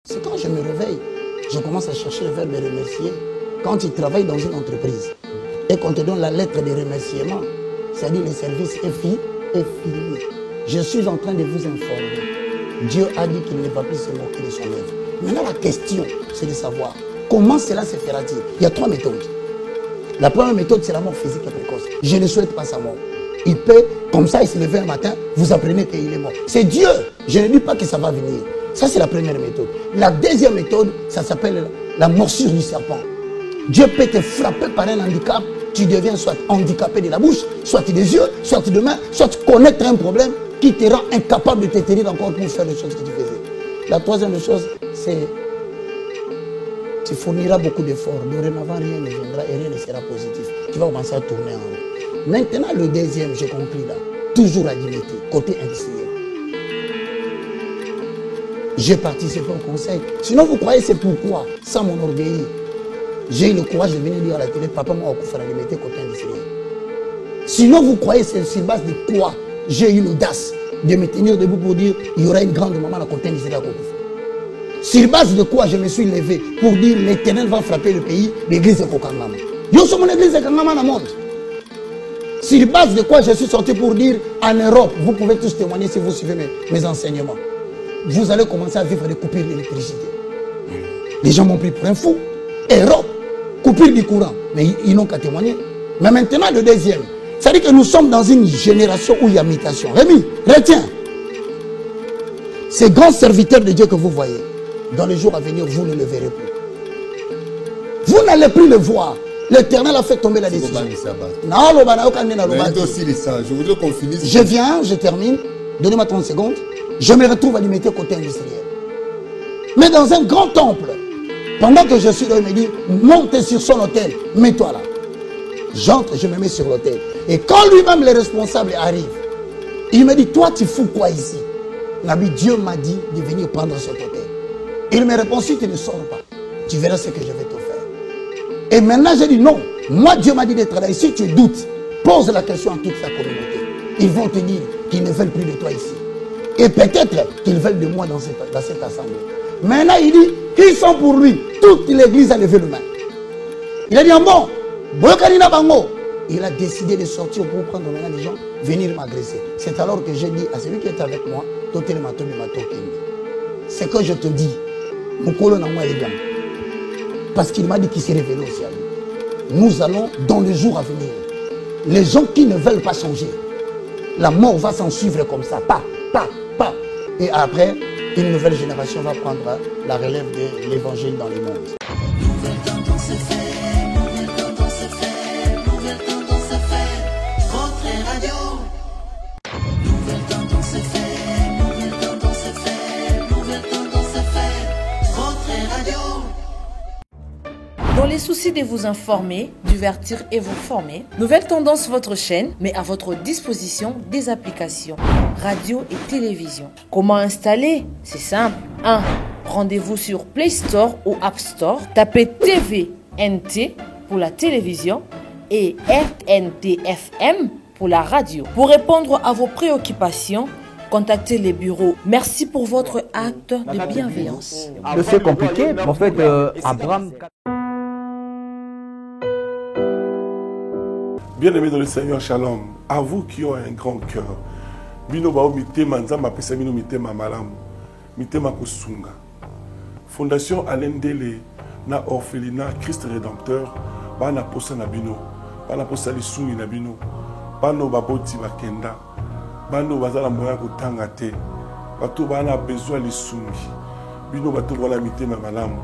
C'est quand je me réveille, je commence à chercher le verbe de remercier. Quand tu travailles dans une entreprise et qu'on te donne la lettre de remerciement, c'est-à-dire le service est fini. Je suis en train de vous informer. Dieu a dit qu'il ne va plus se moquer de son œuvre. Maintenant, la question, c'est de savoir comment cela se fera-t-il. Il y a 3 méthodes. La première méthode, c'est la mort physique et précoce. Je ne souhaite pas sa mort. Il peut, comme ça, il se lever un matin, vous apprenez qu'il est mort. C'est Dieu. Je ne dis pas que ça va venir. Ça, c'est la première méthode. La deuxième méthode, ça s'appelle la morsure du serpent. Dieu peut te frapper par un handicap. Tu deviens soit handicapé de la bouche, soit des yeux, soit de main, soit connaître un problème qui te rend incapable de te tenir encore pour faire les choses que tu faisais. La troisième chose, c'est tu fourniras beaucoup d'efforts. Dorénavant, rien ne viendra et rien ne sera positif. Tu vas commencer à tourner en rond. Maintenant, le deuxième, je conclue là. Toujours à limiter, côté industriel. J'ai participé au conseil. Sinon, vous croyez c'est pourquoi, sans mon orgueil, j'ai eu le courage de venir dire à la télé, papa m'a offert à limiter côté industriel. Sinon, vous croyez c'est sur base de quoi j'ai eu l'audace de me tenir debout pour dire il y aura une grande maman à la côté industriel à Kokouf. Sur base de quoi je me suis levé pour dire l'Éternel va frapper le pays, l'église de Kokangama. Yo sommes mon église de Kokangama dans le monde. Sur base de quoi je suis sorti pour dire en Europe, vous pouvez tous témoigner si vous suivez mes enseignements. Vous allez commencer à vivre des coupures d'électricité. Les gens m'ont pris pour un fou. Europe, coupure du courant. Mais ils n'ont qu'à témoigner. Mais maintenant, le deuxième. C'est-à-dire que nous sommes dans une génération où il y a mutation. Rémi, retiens. Ces grands serviteurs de Dieu que vous voyez, dans les jours à venir, vous ne le verrez plus. Vous n'allez plus le voir. L'Éternel a fait tomber la décision. Je voudrais qu'on finisse. Je viens, je termine. Donnez-moi 30 secondes. Je me retrouve à limiter côté industriel. Mais dans un grand temple, pendant que je suis là, il me dit, monte sur son hôtel, mets-toi là. J'entre, je me mets sur l'hôtel. Et quand lui-même, le responsable arrive, il me dit, toi, tu fous quoi ici? Nabi, Dieu m'a dit de venir prendre cet hôtel. Il me répond, si tu ne sors pas, tu verras ce que je vais te faire. Et maintenant, j'ai dit, non, moi, Dieu m'a dit d'être là. Et si tu doutes, pose la question à toute sa communauté. Ils vont te dire qu'ils ne veulent plus de toi ici. Et peut-être qu'ils veulent de moi dans cette assemblée. Maintenant, il dit, ils sont pour lui. Toute l'église a levé le main. Il a dit, bon, il a décidé de sortir pour prendre maintenant les gens, venir m'agresser. C'est alors que j'ai dit à celui qui est avec moi, c'est que je te dis, parce qu'il m'a dit qu'il s'est révélé au ciel. Nous allons, dans les jours à venir, les gens qui ne veulent pas changer, la mort va s'en suivre comme ça, pas. Et après, une nouvelle génération va prendre la relève de l'évangile dans le monde. Nouvelle tendance est faite, nouvelle tendance est faite, nouvelle tendance est faite, Rentrée Radio. Nouvelle tendance est faite, nouvelle tendance est faite, nouvelle tendance est faite, Rentrée Radio. Dans les soucis de vous informer, divertir et vous former, Nouvelle Tendance, votre chaîne, met à votre disposition des applications, radio et télévision. Comment installer? C'est simple. 1. Rendez-vous sur Play Store ou App Store. Tapez TVNT pour la télévision et RNTFM pour la radio. Pour répondre à vos préoccupations, contactez les bureaux. Merci pour votre acte de bienveillance. C'est compliqué, en fait, Abraham... Bien-aimés dans le Seigneur, shalom. À vous qui ont un grand cœur. Bino bao mitema nzamba pesa bino mitema malamu. Mitema kusunga. Fondation Alain Dele na orphelinat Christ Rédempteur bana posa na bino. Bana posa lisungi na bino. Bano baboti bakenda. Bano bazala moya kotanga te. Bato bana besoin lisungi. Bino bato wala mitema malamu.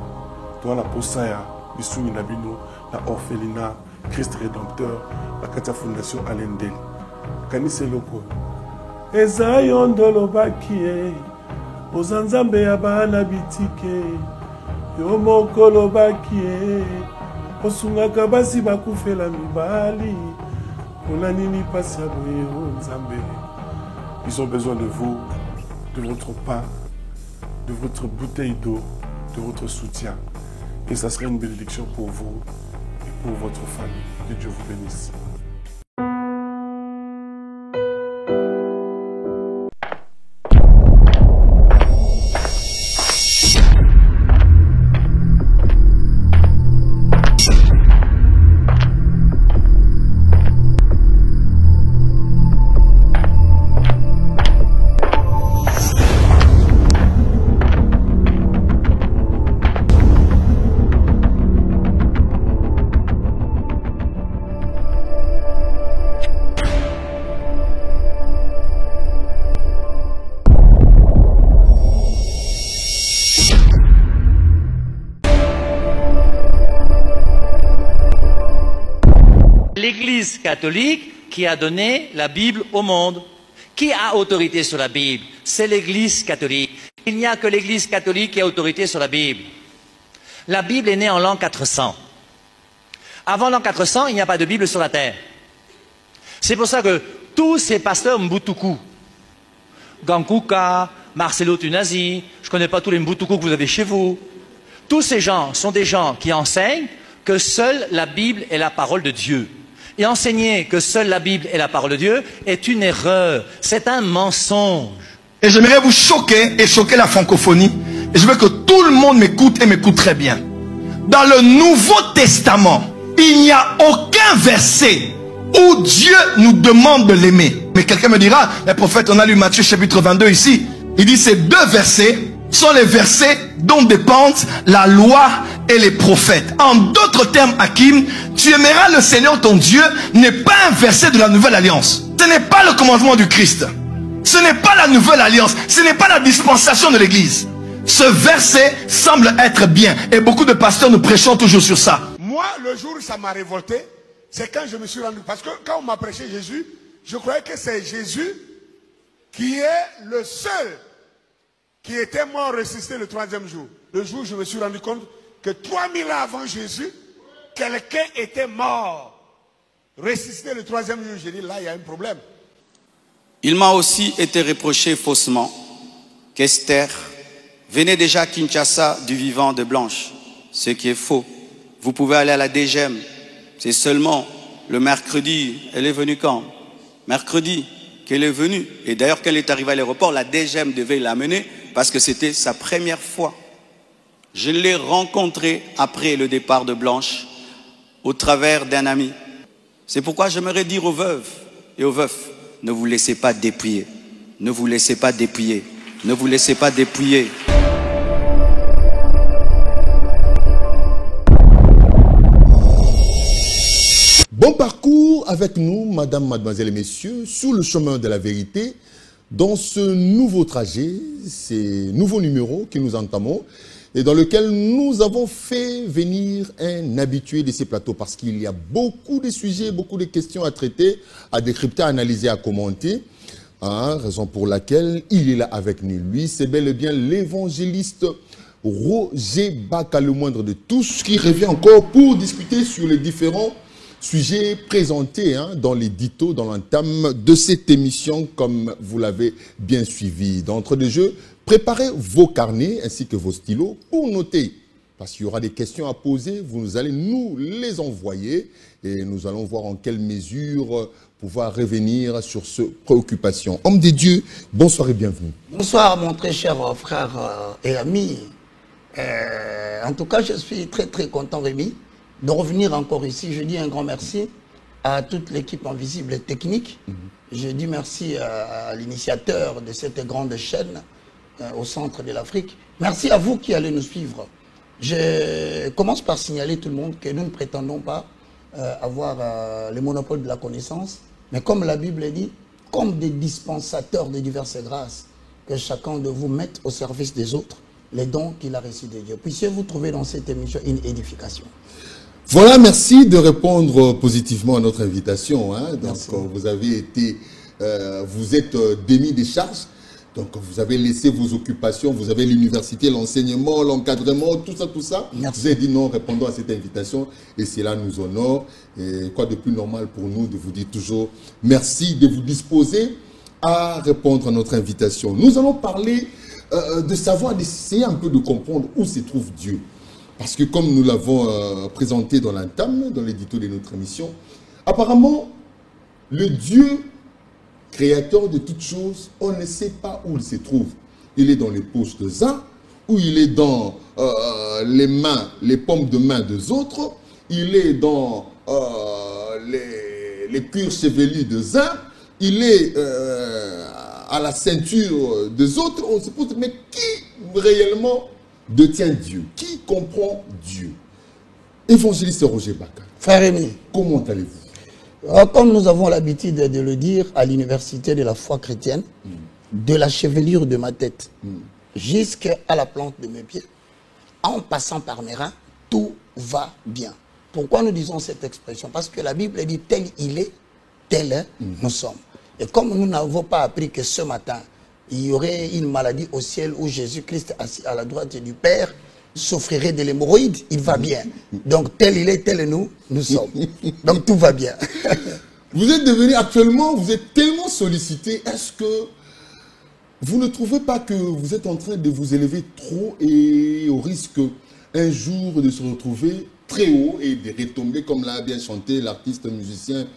To na posa ya lisungi na bino na orphelinat Christ Rédempteur, la Katia Fondation Alain Dele. Kanise loko. Eza yondolo bakie, ozanzambe ya bana bitike, yo mokolo bakie, osungaka basi bakufela mibali, pona nini pasi ya boye o nzambe. Ils ont besoin de vous, de votre pain, de votre bouteille d'eau, de votre soutien. Et ça serait une bénédiction pour vous. Pour votre famille. Que Dieu vous bénisse. l'Église catholique qui a donné la Bible au monde. Qui a autorité sur la Bible? C'est l'Église catholique. Il n'y a que l'Église catholique qui a autorité sur la Bible. La Bible est née en l'an 400. Avant l'an 400, il n'y a pas de Bible sur la terre. C'est pour ça que tous ces pasteurs Mbutuku, Gankuka, Marcelo Tunasi, je ne connais pas tous les Mbutuku que vous avez chez vous, tous ces gens sont des gens qui enseignent que seule la Bible est la parole de Dieu. Et enseigner que seule la Bible est la parole de Dieu est une erreur, c'est un mensonge. Et j'aimerais vous choquer et choquer la francophonie. Et je veux que tout le monde m'écoute et m'écoute très bien. Dans le Nouveau Testament, il n'y a aucun verset où Dieu nous demande de l'aimer. Mais quelqu'un me dira, le prophète, on a lu Matthieu chapitre 22 ici. Il dit ces deux versets sont les versets dont dépendent la loi et les prophètes. En d'autres termes, Hakim, tu aimeras le Seigneur ton Dieu n'est pas un verset de la nouvelle alliance. Ce n'est pas le commandement du Christ. Ce n'est pas la nouvelle alliance. Ce n'est pas la dispensation de l'église. Ce verset semble être bien. Et beaucoup de pasteurs nous prêchons toujours sur ça. Moi, le jour où ça m'a révolté, c'est quand je me suis rendu... Parce que quand on m'a prêché Jésus, je croyais que c'est Jésus qui est le seul qui était mort ressuscité le troisième jour. Le jour où je me suis rendu compte que 3000 ans avant Jésus, quelqu'un était mort, ressuscité le troisième jour. J'ai dit, là, il y a un problème. Il m'a aussi été reproché faussement qu'Esther venait déjà à Kinshasa du vivant de Blanche, ce qui est faux. Vous pouvez aller à la DGM, c'est seulement le mercredi. Elle est venue quand? Mercredi qu'elle est venue. Et d'ailleurs, quand elle est arrivée à l'aéroport, la DGM devait l'amener parce que c'était sa première fois. Je l'ai rencontrée après le départ de Blanche au travers d'un ami. C'est pourquoi j'aimerais dire aux veuves et aux veufs, ne vous laissez pas dépouiller. Ne vous laissez pas dépouiller. Ne vous laissez pas dépouiller. Bon parcours avec nous, mesdames, mademoiselles et messieurs, sur le chemin de la vérité, dans ce nouveau trajet, ces nouveaux numéros que nous entamons, et dans lequel nous avons fait venir un habitué de ces plateaux, parce qu'il y a beaucoup de sujets, beaucoup de questions à traiter, à décrypter, à analyser, à commenter, raison pour laquelle il est là avec nous. Lui, c'est bel et bien l'évangéliste Roger Baka, le moindre de tous, qui revient encore pour discuter sur les différents sujets présentés dans l'édito, dans l'entame de cette émission, comme vous l'avez bien suivi. D'entre deux jeux, préparez vos carnets ainsi que vos stylos pour noter, parce qu'il y aura des questions à poser, vous allez nous les envoyer et nous allons voir en quelle mesure pouvoir revenir sur ces préoccupations. Homme de Dieu, bonsoir et bienvenue. Bonsoir mon très cher frère et ami. En tout cas, je suis très très content, Rémi, de revenir encore ici. Je dis un grand merci à toute l'équipe Invisible et Technique. Je dis merci à l'initiateur de cette grande chaîne au centre de l'Afrique. Merci à vous qui allez nous suivre. Je commence par signaler tout le monde que nous ne prétendons pas avoir le monopole de la connaissance, mais comme la Bible dit, comme des dispensateurs de diverses grâces, que chacun de vous mette au service des autres les dons qu'il a reçus de Dieu. Puissiez-vous trouver dans cette émission une édification. Voilà, merci de répondre positivement à notre invitation. Donc, vous avez été, vous êtes démis des charges. Donc, vous avez laissé vos occupations, vous avez l'université, l'enseignement, l'encadrement, tout ça. Merci. Vous avez dit non, répondons à cette invitation et cela nous honore. Et quoi de plus normal pour nous de vous dire toujours merci, de vous disposer à répondre à notre invitation. Nous allons parler de savoir, d'essayer un peu de comprendre où se trouve Dieu. Parce que comme nous l'avons présenté dans l'entame, dans l'édito de notre émission, apparemment, le Dieu créateur de toutes choses, on ne sait pas où il se trouve. Il est dans les poches des uns, ou il est dans les mains, les paumes de main des autres, il est dans les cuirs chevelus des uns, il est à la ceinture des autres. On se pose, mais qui réellement détient Dieu? Qui comprend Dieu? Évangéliste Roger Baka. Frère Rémi, comment allez-vous? Comme nous avons l'habitude de le dire à l'université de la foi chrétienne, de la chevelure de ma tête jusqu'à la plante de mes pieds, en passant par mes reins, tout va bien. Pourquoi nous disons cette expression? Parce que la Bible dit tel il est, tel nous sommes. Et comme nous n'avons pas appris que ce matin, il y aurait une maladie au ciel où Jésus-Christ, assis à la droite du Père, souffrirait de l'hémorroïde, il va bien. Donc tel il est, tel nous sommes. Donc tout va bien. Vous êtes devenu actuellement, vous êtes tellement sollicité. Est-ce que vous ne trouvez pas que vous êtes en train de vous élever trop et au risque un jour de se retrouver très haut et de retomber, comme l'a bien chanté l'artiste musicien,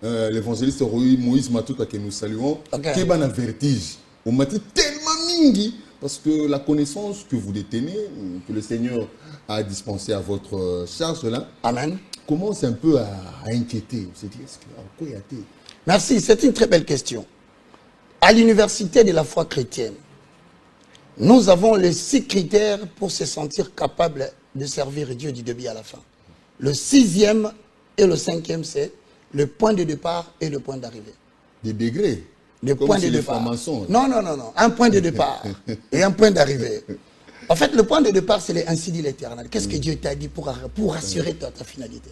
l'évangéliste Moïse Matuka que nous saluons, qui est un vertige. On m'a dit tellement mingi, parce que la connaissance que vous détenez, que le Seigneur a dispensé à votre charge là, Amen, commence un peu à inquiéter. Vous dit, est-ce que, quoi y a-t-il? Merci, c'est une très belle question. À l'université de la foi chrétienne, nous avons les 6 critères pour se sentir capable de servir Dieu du début à la fin. Le 6e et le 5e, c'est le point de départ et le point d'arrivée. Des degrés. Le comme point si de les départ. francs-maçons. Non. Un point de départ et un point d'arrivée. En fait, le point de départ, c'est les ainsi dit l'Éternel. Qu'est-ce que Dieu t'a dit pour assurer ta finalité?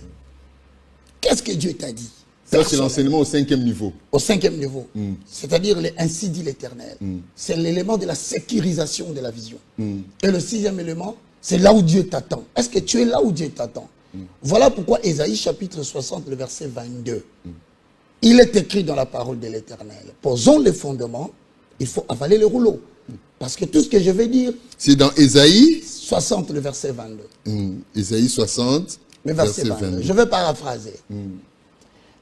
Qu'est-ce que Dieu t'a dit? Ça, c'est l'enseignement au 5e niveau. Au 5e niveau. C'est-à-dire les ainsi dit l'Éternel. C'est l'élément de la sécurisation de la vision. Et le 6e élément, c'est là où Dieu t'attend. Est-ce que tu es là où Dieu t'attend? Voilà pourquoi Ésaïe chapitre 60, le verset 22. Il est écrit dans la parole de l'Éternel. Posons les fondements, il faut avaler le rouleau. Parce que tout ce que je vais dire... C'est dans Ésaïe 60, le verset 22. Ésaïe 60, le verset 22. Je vais paraphraser.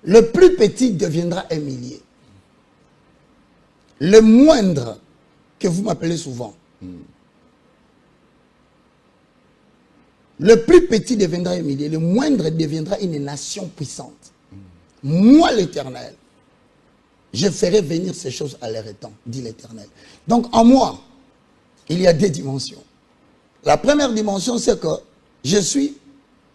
Le plus petit deviendra un millier. Le moindre, que vous m'appelez souvent, le plus petit deviendra un millier. Le moindre deviendra une nation puissante. Moi, l'Éternel, je ferai venir ces choses à leur temps, dit l'Éternel. Donc, en moi, il y a 2 dimensions. La première dimension, c'est que je suis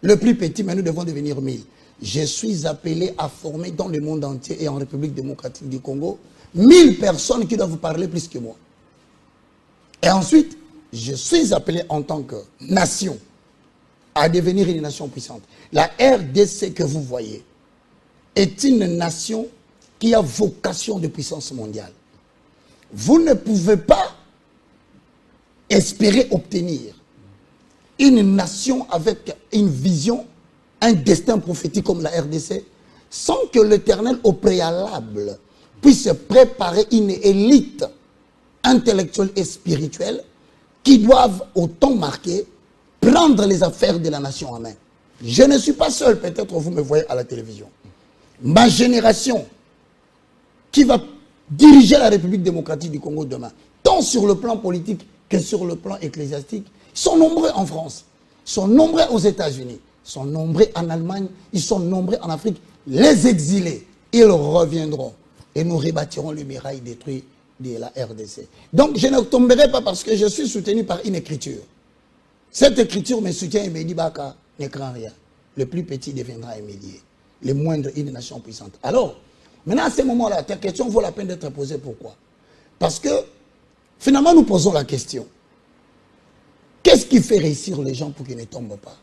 le plus petit, mais nous devons devenir 1000. Je suis appelé à former dans le monde entier et en République démocratique du Congo 1000 personnes qui doivent parler plus que moi. Et ensuite, je suis appelé en tant que nation à devenir une nation puissante. La RDC que vous voyez est une nation qui a vocation de puissance mondiale. Vous ne pouvez pas espérer obtenir une nation avec une vision, un destin prophétique comme la RDC, sans que l'Éternel au préalable puisse préparer une élite intellectuelle et spirituelle qui doivent, au temps marqué, prendre les affaires de la nation en main. Je ne suis pas seul, peut-être vous me voyez à la télévision. Ma génération qui va diriger la République démocratique du Congo demain, tant sur le plan politique que sur le plan ecclésiastique, sont nombreux en France, sont nombreux aux États-Unis, sont nombreux en Allemagne, ils sont nombreux en Afrique. Les exilés, ils reviendront et nous rebâtirons le mirail détruit de la RDC. Donc je ne tomberai pas parce que je suis soutenu par une écriture. Cette écriture me soutient et me dit Baka ne craint rien. Le plus petit deviendra un millier. Le moindre, une nation puissante. Alors, maintenant à ce moment-là, ta question vaut la peine d'être posée. Pourquoi? Parce que finalement nous posons la question. Qu'est-ce qui fait réussir les gens pour qu'ils ne tombent pas?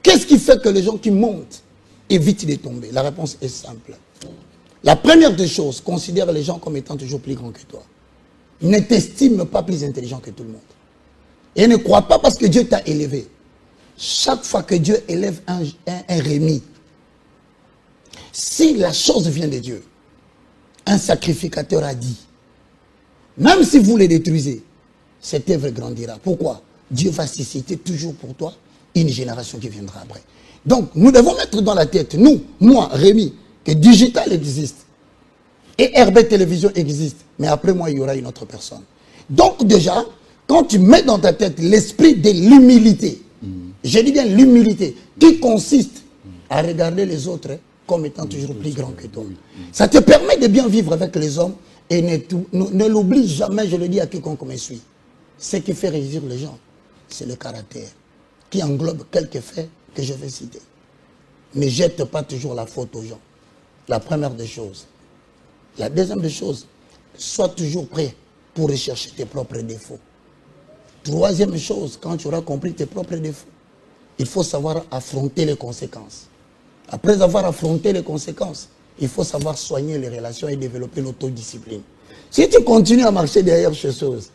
Qu'est-ce qui fait que les gens qui montent évitent de tomber? La réponse est simple. La première des choses, considère les gens comme étant toujours plus grands que toi. Ne t'estime pas plus intelligent que tout le monde. Et ne crois pas parce que Dieu t'a élevé. Chaque fois que Dieu élève un Rémi, si la chose vient de Dieu, un sacrificateur a dit, même si vous les détruisez, cette œuvre grandira. Pourquoi? Dieu va susciter toujours pour toi une génération qui viendra après. Donc, nous devons mettre dans la tête, nous, moi, Rémi, que Digital existe et RB Télévision existe, mais après moi, il y aura une autre personne. Donc déjà, quand tu mets dans ta tête l'esprit de l'humilité, je dis bien l'humilité, qui consiste à regarder les autres comme étant toujours plus grands que toi. Ça te permet de bien vivre avec les hommes et ne l'oublie jamais, je le dis à quiconque me suit. Ce qui fait réussir les gens, c'est le caractère, qui englobe quelques faits que je vais citer. Ne jette pas toujours la faute aux gens. La première des choses. La deuxième des choses, sois toujours prêt pour rechercher tes propres défauts. Troisième chose, quand tu auras compris tes propres défauts, il faut savoir affronter les conséquences. Après avoir affronté les conséquences, il faut savoir soigner les relations et développer l'autodiscipline. Si tu continues à marcher derrière ces choses,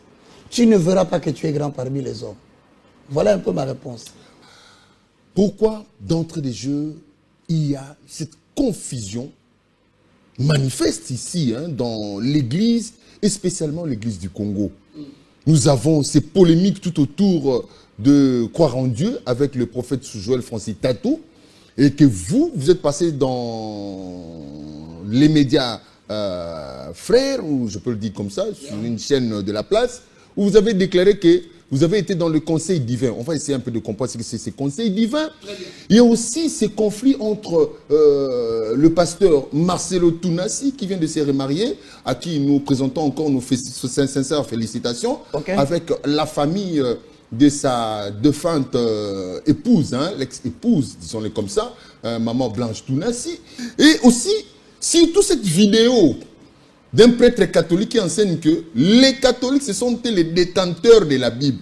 tu ne verras pas que tu es grand parmi les hommes. Voilà un peu ma réponse. Pourquoi, d'entrée des jeux, il y a cette confusion manifeste ici, hein, dans l'Église, et spécialement l'Église du Congo? Nous avons ces polémiques tout autour de croire en Dieu avec le prophète Joël Francis Tatou, et que vous êtes passé dans les médias frères, ou je peux le dire comme ça, sur une chaîne de la place, où vous avez déclaré que vous avez été dans le conseil divin. On va essayer un peu de comprendre ce que c'est ces conseils divins. Il y a aussi ces conflits entre le pasteur Marcelo Tounassi, qui vient de se remarier, à qui nous présentons encore nos sincères félicitations, avec la famille de sa défunte épouse, hein, l'ex-épouse, disons-le comme ça, maman Blanche Tounassi. Et aussi, surtout cette vidéo d'un prêtre catholique qui enseigne que les catholiques, ce sont les détenteurs de la Bible.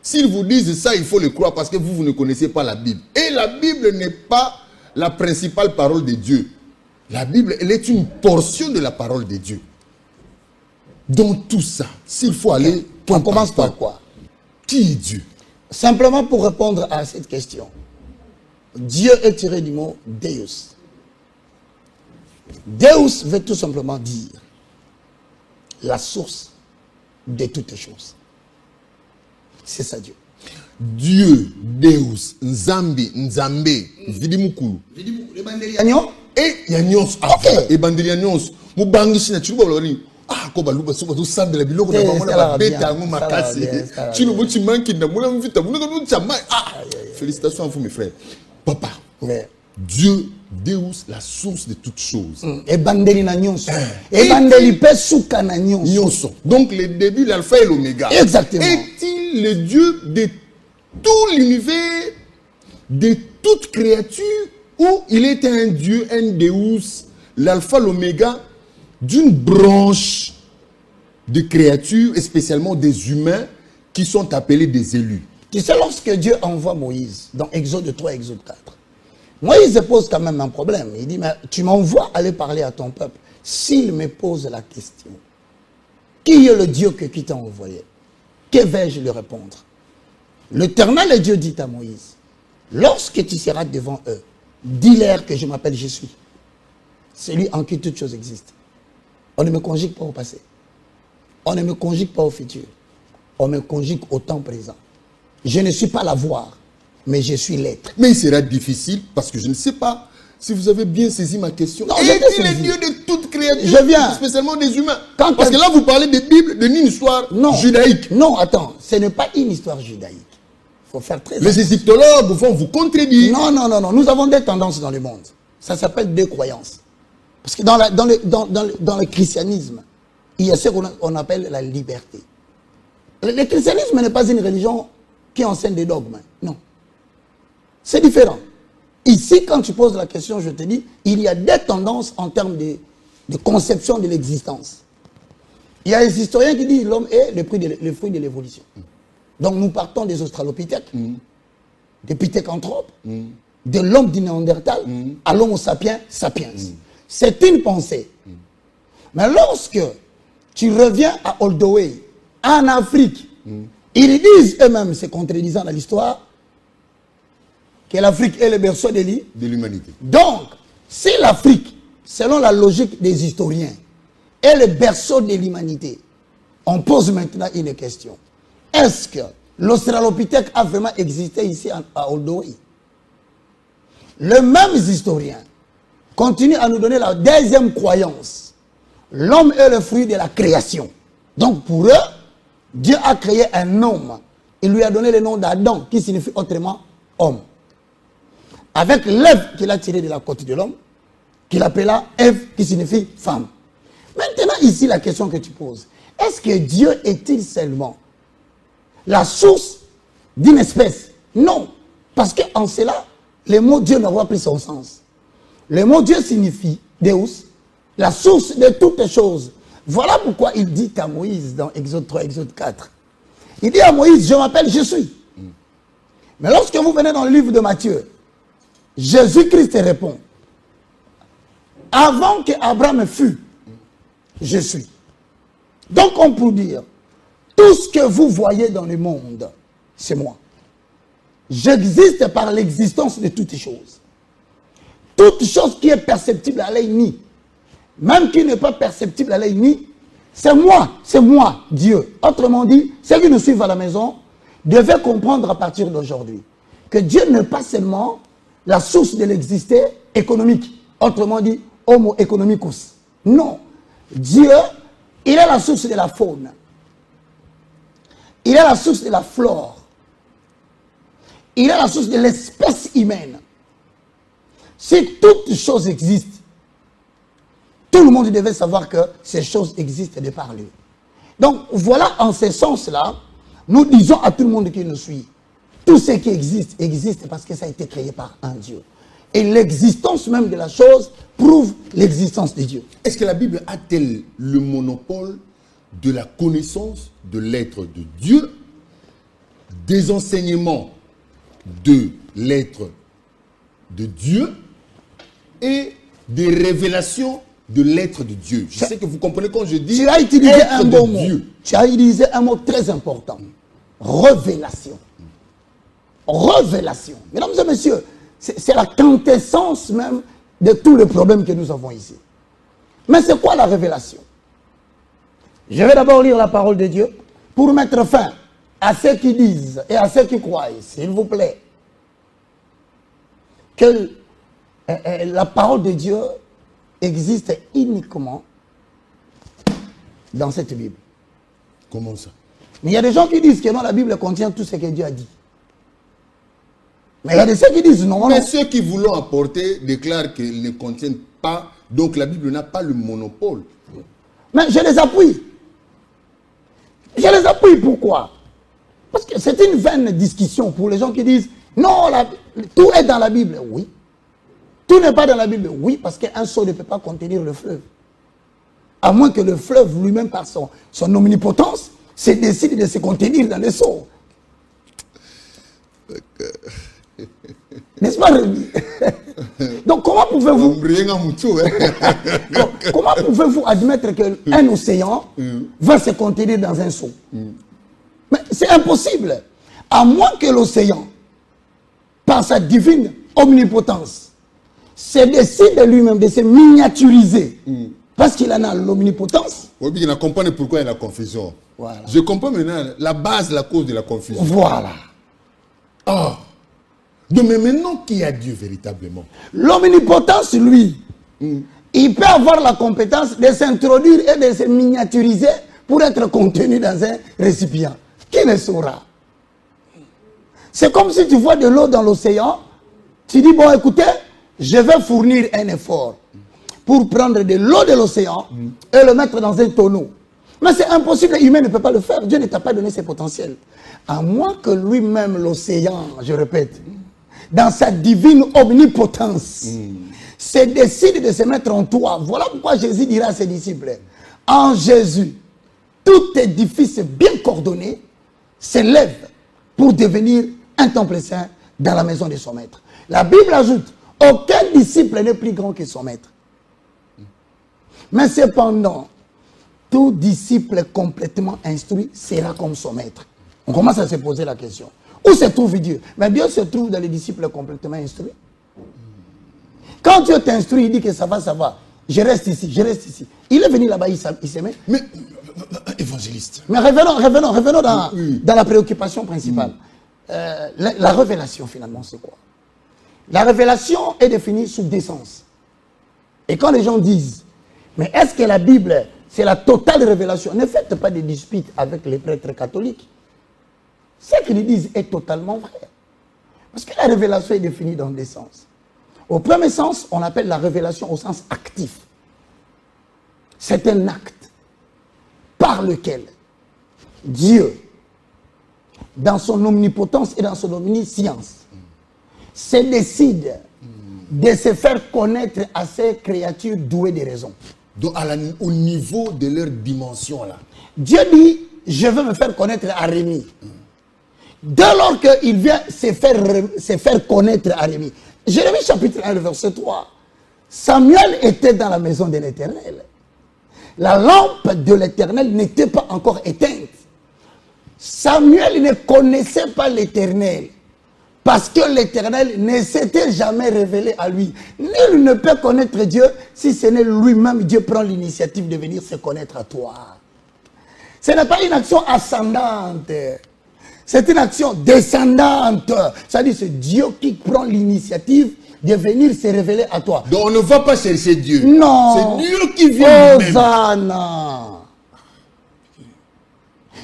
S'ils vous disent ça, il faut le croire parce que vous ne connaissez pas la Bible. Et la Bible n'est pas la principale parole de Dieu. La Bible, elle est une portion de la parole de Dieu. Dans tout ça, s'il faut aller... On commence par quoi? Qui est Dieu? Simplement pour répondre à cette question. Dieu est tiré du mot Deus. Deus veut tout simplement dire la source de toutes choses. C'est ça Dieu. Dieu, Deus, Nzambi, Nzambe, Vidimukulu. Et Yanyos. Et Bandelianos. Moubangishi na chuba lori. Ah, ko baluba so to sande la biloko na mama na beta ngo makasi. Chino bo chimanki na mona mvita mona no chama. Ah, félicitations à vous mes frères. Papa. Dieu, Deus, la source de toutes choses. Et bandeli na nyonso. Et bandeli pesuka na nyonso. Donc le début, l'alpha et l'oméga. Exactement. Est-il le Dieu de tout l'univers, de toute créature, ou il est un Dieu, un Deus, l'alpha, l'oméga, d'une branche de créatures, et spécialement des humains, qui sont appelés des élus? Tu sais, lorsque Dieu envoie Moïse, dans Exode 3, Exode 4, Moïse pose quand même un problème. Il dit, mais tu m'envoies aller parler à ton peuple. S'il me pose la question, qui est le Dieu qui t'a envoyé? Que vais-je lui répondre? L'Éternel Dieu dit à Moïse, lorsque tu seras devant eux, dis-leur que je m'appelle je suis. Celui en qui toutes choses existent. On ne me conjugue pas au passé. On ne me conjugue pas au futur. On me conjugue au temps présent. Je ne suis pas la voix, mais je suis l'être. Mais il sera difficile parce que je ne sais pas si vous avez bien saisi ma question. Non, est-il le Dieu de toute créature, je viens. spécialement des humains? Parce que là, vous parlez de Bible, d'une histoire judaïque. Non, attends, ce n'est pas une histoire judaïque. Il faut faire très Les égyptologues vont vous contredire. Non, non, non, non. Nous avons des tendances dans le monde. Ça s'appelle deux croyances. Parce que dans le christianisme, il y a ce qu'on appelle la liberté. Le christianisme n'est pas une religion qui enseigne des dogmes. Non. C'est différent. Ici, quand tu poses la question, je te dis, il y a des tendances en termes de conception de l'existence. Il y a des historiens qui disent que l'homme est le fruit de l'évolution. Donc nous partons des australopithèques, des pithécanthropes, de l'homme du Néandertal à l'homo sapiens sapiens. C'est une pensée. Mais lorsque tu reviens à Oldoway, en Afrique, ils disent eux-mêmes, se contredisant dans l'histoire, que l'Afrique est le berceau de l'humanité. Donc, si l'Afrique, selon la logique des historiens, est le berceau de l'humanité, on pose maintenant une question. Est-ce que l'Australopithèque a vraiment existé ici à Oldoway? Les mêmes historiens continuent à nous donner la deuxième croyance. L'homme est le fruit de la création. Donc pour eux, Dieu a créé un homme. Il lui a donné le nom d'Adam, qui signifie autrement homme. Avec l'Ève qu'il a tiré de la côte de l'homme, qu'il appela Ève, qui signifie femme. Maintenant, ici, la question que tu poses, est-ce que Dieu est-il seulement la source d'une espèce? Non. Parce qu'en cela, le mot Dieu n'aura plus son sens. Le mot Dieu signifie Deus, la source de toutes choses. Voilà pourquoi il dit à Moïse dans Exode 3, Exode 4. Il dit à Moïse, je m'appelle je suis. Mais lorsque vous venez dans le livre de Matthieu, Jésus-Christ répond, avant qu'Abraham fût, je suis. Donc on peut dire, tout ce que vous voyez dans le monde, c'est moi. J'existe par l'existence de toutes choses. Toute chose qui est perceptible à l'œil nu, même qui n'est pas perceptible à l'œil nu, c'est moi, Dieu. Autrement dit, ceux qui nous suivent à la maison devaient comprendre à partir d'aujourd'hui que Dieu n'est pas seulement la source de l'exister économique, autrement dit, homo economicus. Non, Dieu, il est la source de la faune. Il est la source de la flore. Il est la source de l'espèce humaine. Si toutes choses existent, tout le monde devait savoir que ces choses existent de par lui. Donc voilà, en ce sens-là, nous disons à tout le monde qui nous suit, tout ce qui existe, existe parce que ça a été créé par un Dieu. Et l'existence même de la chose prouve l'existence de Dieu. Est-ce que la Bible a-t-elle le monopole de la connaissance de l'être de Dieu, des enseignements de l'être de Dieu et des révélations de l'être de Dieu? Je sais que vous comprenez quand je dis tu as utilisé un bon mot. Dieu. Tu as utilisé un mot très important. Révélation. Révélation. Mesdames et messieurs, c'est la quintessence même de tous les problèmes que nous avons ici. Mais c'est quoi la révélation? Je vais d'abord lire la parole de Dieu pour mettre fin à ceux qui disent et à ceux qui croient, s'il vous plaît, que la parole de Dieu existe uniquement dans cette Bible. Comment ça? Mais il y a des gens qui disent que non, la Bible contient tout ce que Dieu a dit. Mais il y a des ceux qui disent non. Mais ceux qui voulons apporter déclarent qu'ils ne contiennent pas, donc la Bible n'a pas le monopole. Mais je les appuie. Je les appuie, pourquoi? Parce que c'est une vaine discussion pour les gens qui disent non, tout est dans la Bible. Oui. Tout n'est pas dans la Bible. Oui, parce qu'un seau ne peut pas contenir le fleuve. À moins que le fleuve lui-même, par son omnipotence, se décide de se contenir dans le seau. N'est-ce pas, Rémi? Donc comment pouvez-vous comment pouvez-vous admettre qu'un océan va se contenir dans un seau? Mais c'est impossible. À moins que l'océan, par sa divine omnipotence, se décide lui-même de se miniaturiser. Parce qu'il en a l'omnipotence. Oui, mais je comprends pourquoi il y a la confusion. Voilà. Je comprends maintenant la base, la cause de la confusion. Voilà. Oh. Donc, mais maintenant, qui a Dieu véritablement? L'omnipotence, lui, il peut avoir la compétence de s'introduire et de se miniaturiser pour être contenu dans un récipient. Qui le saura? C'est comme si tu vois de l'eau dans l'océan, tu dis, bon, écoutez, je vais fournir un effort pour prendre de l'eau de l'océan et le mettre dans un tonneau. Mais c'est impossible, l'humain ne peut pas le faire. Dieu ne t'a pas donné ses potentiels. À moins que lui-même, l'océan, je répète, dans sa divine omnipotence, se décide de se mettre en toi. Voilà pourquoi Jésus dira à ses disciples, en Jésus, tout édifice bien coordonné s'élève pour devenir un temple saint dans la maison de son maître. La Bible ajoute, aucun disciple n'est plus grand que son maître. Mais cependant, tout disciple complètement instruit sera comme son maître. On commence à se poser la question. Où se trouve Dieu? Mais Dieu se trouve dans les disciples complètement instruits. Quand Dieu t'instruit, il dit que ça va, ça va. Je reste ici, je reste ici. Il est venu là-bas, il s'est mis. Mais, évangéliste. Mais revenons dans la préoccupation principale. La révélation, finalement, c'est quoi? La révélation est définie sous deux sens. Et quand les gens disent, mais est-ce que la Bible, c'est la totale révélation? Ne faites pas de disputes avec les prêtres catholiques. Ce qu'ils disent est totalement vrai. Parce que la révélation est définie dans deux sens. Au premier sens, on appelle la révélation au sens actif. C'est un acte par lequel Dieu, dans son omnipotence et dans son omniscience, se décide de se faire connaître à ces créatures douées de raison. Donc au niveau de leur dimension là. Dieu dit, je veux me faire connaître à Rémi. Dès lors qu'il vient se faire connaître à Rémi. Jérémie chapitre 1, verset 3. Samuel était dans la maison de l'Éternel. La lampe de l'Éternel n'était pas encore éteinte. Samuel ne connaissait pas l'Éternel. Parce que l'Éternel ne s'était jamais révélé à lui. Nul ne peut connaître Dieu si ce n'est lui-même. Dieu prend l'initiative de venir se connaître à toi. Ce n'est pas une action ascendante. C'est une action descendante. C'est-à-dire c'est Dieu qui prend l'initiative de venir se révéler à toi. Donc on ne va pas chercher Dieu. Non. C'est Dieu qui vient lui-même. Hosanna.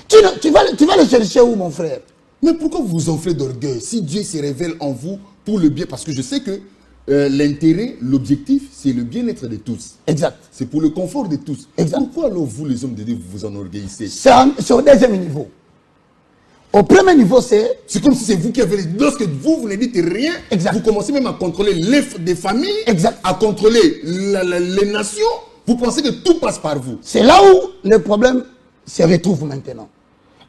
Tu vas le chercher où, mon frère? Mais pourquoi vous vous enflez d'orgueil si Dieu se révèle en vous pour le bien? Parce que je sais que l'intérêt, l'objectif, c'est le bien-être de tous. Exact. C'est pour le confort de tous. Exact. Pourquoi alors vous, les hommes de Dieu, vous vous enorgueillissez? C'est au deuxième niveau. Au premier niveau, c'est... C'est comme si c'est vous qui avez... Lorsque vous ne dites rien, exact. Vous commencez même à contrôler des familles, exact. À contrôler les nations. Vous pensez que tout passe par vous. C'est là où le problème se retrouve maintenant.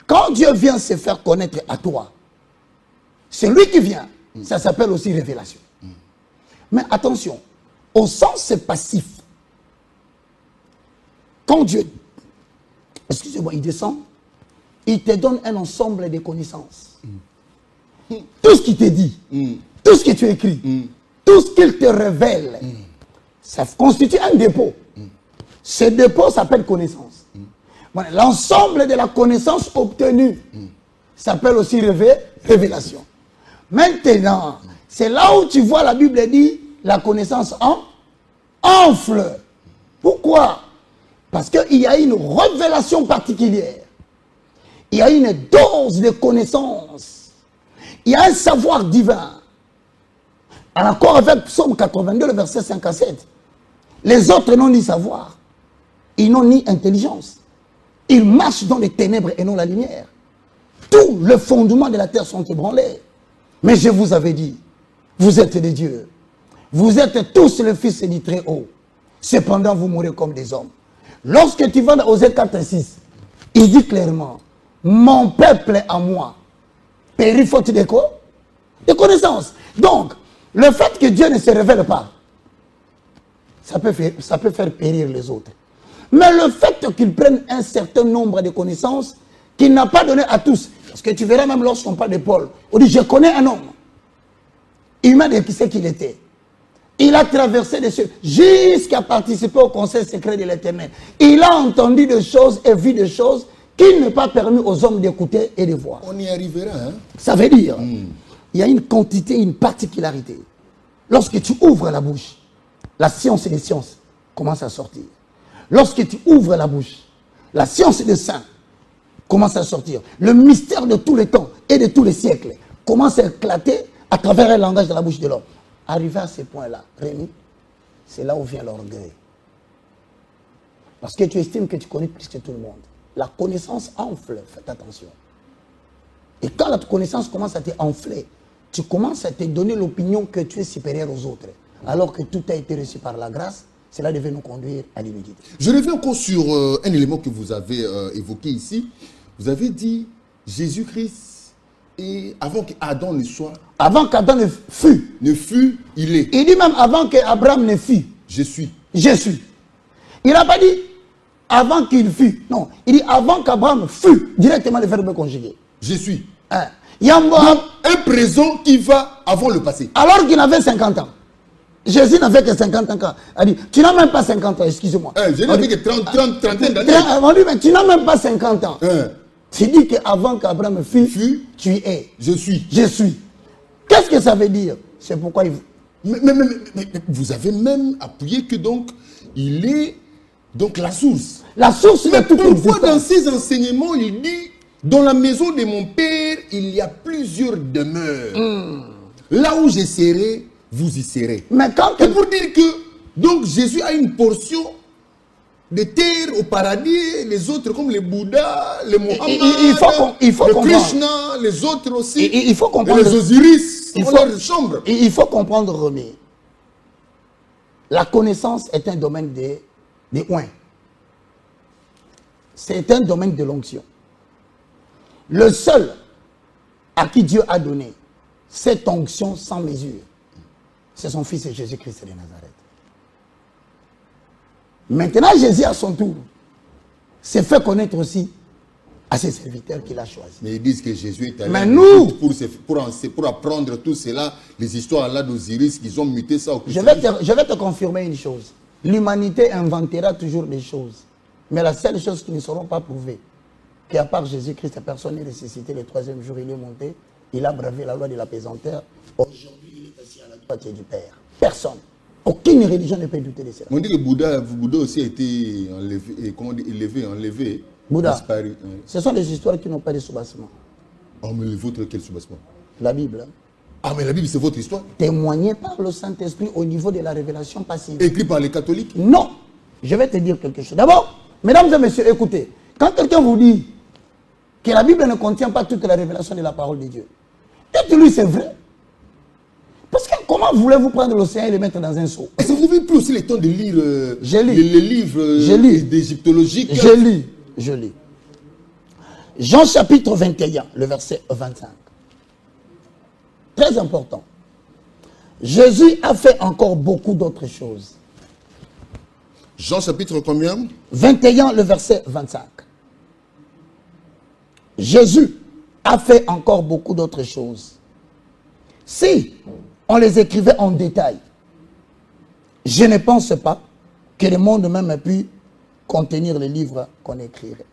Quand Dieu vient se faire connaître à toi, c'est lui qui vient. Ça s'appelle aussi révélation. Mais attention, au sens passif, quand Dieu, excusez-moi, il descend, il te donne un ensemble de connaissances. Tout ce qu'il te dit, tout ce que tu écris, tout ce qu'il te révèle, ça constitue un dépôt. Ce dépôt s'appelle connaissance. Voilà, l'ensemble de la connaissance obtenue s'appelle aussi révélation. Maintenant, c'est là où tu vois la Bible dit la connaissance enfle. Pourquoi? Parce qu'il y a une révélation particulière. Il y a une dose de connaissance. Il y a un savoir divin. En accord avec Psaume 82, le verset 5 à 7. Les autres n'ont ni savoir. Ils n'ont ni intelligence. Ils marchent dans les ténèbres et non la lumière. Tous les fondements de la terre sont ébranlés. Mais je vous avais dit, vous êtes des dieux. Vous êtes tous les fils du Très-Haut. Cependant, vous mourrez comme des hommes. Lorsque tu vas dans Osée 4 et 6, il dit clairement, mon peuple à moi périt faute de quoi? De connaissances. Donc, le fait que Dieu ne se révèle pas, ça peut faire périr les autres. Mais le fait qu'il prenne un certain nombre de connaissances qu'il n'a pas donné à tous, parce que tu verras même lorsqu'on parle de Paul, on dit je connais un homme, il m'a dit qui c'est qu'il était. Il a traversé des cieux jusqu'à participer au conseil secret de l'Éternel. Il a entendu des choses et vu des choses qu'il n'est pas permis aux hommes d'écouter et de voir. On y arrivera, hein? Ça veut dire, il y a une quantité, une particularité. Lorsque tu ouvres la bouche, la science et les sciences commencent à sortir. Lorsque tu ouvres la bouche, la science des saints commence à sortir. Le mystère de tous les temps et de tous les siècles commence à éclater à travers le langage de la bouche de l'homme. Arrivé à ce point-là, Rémi, c'est là où vient l'orgueil. Parce que tu estimes que tu connais plus que tout le monde. La connaissance enfle, faites attention. Et quand la connaissance commence à te enfler, tu commences à te donner l'opinion que tu es supérieur aux autres. Alors que tout a été reçu par la grâce, cela devait nous conduire à l'humilité. Je reviens encore sur un élément que vous avez évoqué ici. Vous avez dit Jésus-Christ, et avant qu'Adam ne soit... Avant qu'Adam ne fût. Ne fût, il est. Il dit même avant qu'Abraham ne fût. Je suis. Je suis. Il n'a pas dit avant qu'il fût. Non, il dit avant qu'Abraham fût. Directement le verbe conjugué. Je suis. Hein. Donc, un présent qui va avant le passé. Alors qu'il avait 50 ans. Jésus n'avait que 50 ans. Il dit, tu n'as même pas 50 ans, excusez-moi. Jésus n'avait que 30 d'années. On dit, mais tu n'as même pas 50 ans. Tu dis qu'avant qu'Abraham fût, tu es. Je suis. Je suis. Qu'est-ce que ça veut dire? C'est pourquoi il... Mais vous avez même appuyé que donc, il est donc la source. La source de toute existence. Pourquoi dans ses enseignements, il dit, dans la maison de mon père, il y a plusieurs demeures. Là où je serai, vous y serez. Mais quand... C'est pour dire que, donc, Jésus a une portion de terre au paradis, les autres comme les Bouddhas, les Mohammed, il faut le comprendre. Krishna, les autres aussi, il faut comprendre. Et les Osiris, il dans faut, leur chambre. Il faut comprendre, Romy. La connaissance est un domaine des oins. C'est un domaine de l'onction. Le seul à qui Dieu a donné cette onction sans mesure, c'est son fils Jésus-Christ de Nazareth. Maintenant, Jésus, à son tour, s'est fait connaître aussi à ses serviteurs qu'il a choisis. Mais ils disent que Jésus est allé Mais nous, pour apprendre tout cela, les histoires là d'Osiris, qu'ils ont muté ça au je vais te confirmer une chose. L'humanité inventera toujours des choses. Mais la seule chose qui ne seront pas prouvées, qu'à part Jésus-Christ, personne n'est ressuscité, le troisième jour il est monté, il a bravé la loi de la pesanteur. Aujourd'hui, il est assis à la droite du Père. Personne. Aucune religion ne peut douter de cela. On dit que Bouddha aussi a été enlevé, Bouddha, disparu. Ce sont des histoires qui n'ont pas de soubassement. Oh, mais le vôtre, quel soubassement? La Bible. Ah, mais la Bible, c'est votre histoire? Témoignée par le Saint-Esprit au niveau de la révélation passive. Écrit par les catholiques? Non. Je vais te dire quelque chose. D'abord, mesdames et messieurs, écoutez. Quand quelqu'un vous dit que la Bible ne contient pas toute la révélation de la parole de Dieu, dites-lui c'est vrai. Parce que comment voulez-vous prendre l'océan et le mettre dans un seau? Est-ce que vous n'avez plus aussi le temps de lire les livres d'égyptologique? Je lis. Jean chapitre 21, le verset 25. Très important. Jésus a fait encore beaucoup d'autres choses. Jean chapitre combien? 21, le verset 25. Jésus a fait encore beaucoup d'autres choses. Si on les écrivait en détail, je ne pense pas que le monde même ait pu contenir les livres qu'on écrirait.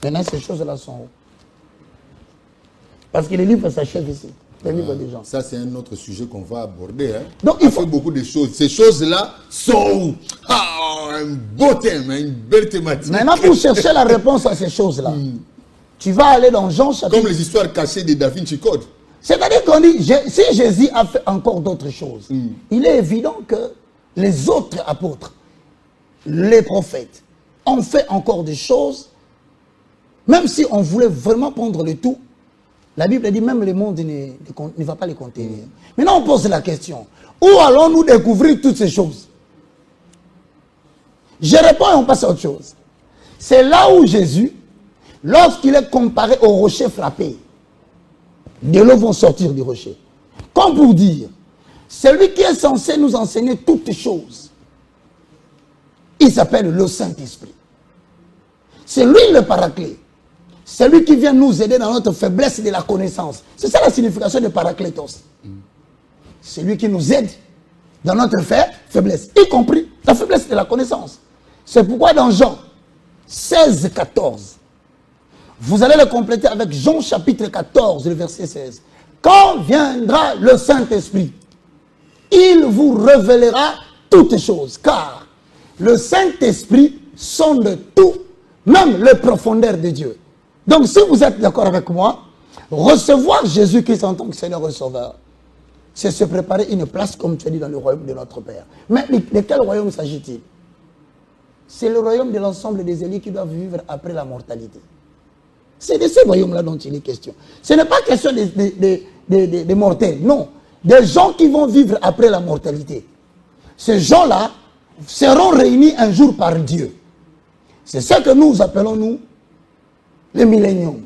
Maintenant, ces choses-là sont où? Parce que les livres s'achèvent ici. Les livres des gens. Ça, c'est un autre sujet qu'on va aborder. Hein. Donc, il faut beaucoup de choses. Ces choses-là sont où? Ah, un beau thème, une belle thématique. Maintenant, pour chercher la réponse à ces choses-là, tu vas aller dans Jean chapitre... Comme les histoires cachées de Da Vinci Code. C'est-à-dire qu'on dit, si Jésus a fait encore d'autres choses, il est évident que les autres apôtres, les prophètes, ont fait encore des choses, même si on voulait vraiment prendre le tout, la Bible dit même le monde ne va pas les contenir. Maintenant on pose la question, où allons-nous découvrir toutes ces choses? Je réponds et on passe à autre chose. C'est là où Jésus, lorsqu'il est comparé au rocher frappé, de l'eau vont sortir du rocher. Comme pour dire, celui qui est censé nous enseigner toutes choses, il s'appelle le Saint-Esprit. C'est lui le paraclet. C'est lui qui vient nous aider dans notre faiblesse de la connaissance. C'est ça la signification de paraclétos. C'est lui qui nous aide dans notre faiblesse, y compris la faiblesse de la connaissance. C'est pourquoi dans Jean 16, 14, vous allez le compléter avec Jean chapitre 14, le verset 16. Quand viendra le Saint-Esprit, il vous révélera toutes choses, car le Saint-Esprit sonde tout, même les profondeurs de Dieu. Donc si vous êtes d'accord avec moi, recevoir Jésus-Christ en tant que Seigneur et Sauveur, c'est se préparer une place, comme tu as dit, dans le royaume de notre Père. Mais de quel royaume s'agit-il? C'est le royaume de l'ensemble des élus qui doivent vivre après la mortalité. C'est de ce royaume-là dont il est question. Ce n'est pas question des mortels, non. Des gens qui vont vivre après la mortalité. Ces gens-là seront réunis un jour par Dieu. C'est ce que nous appelons, nous, le millénium.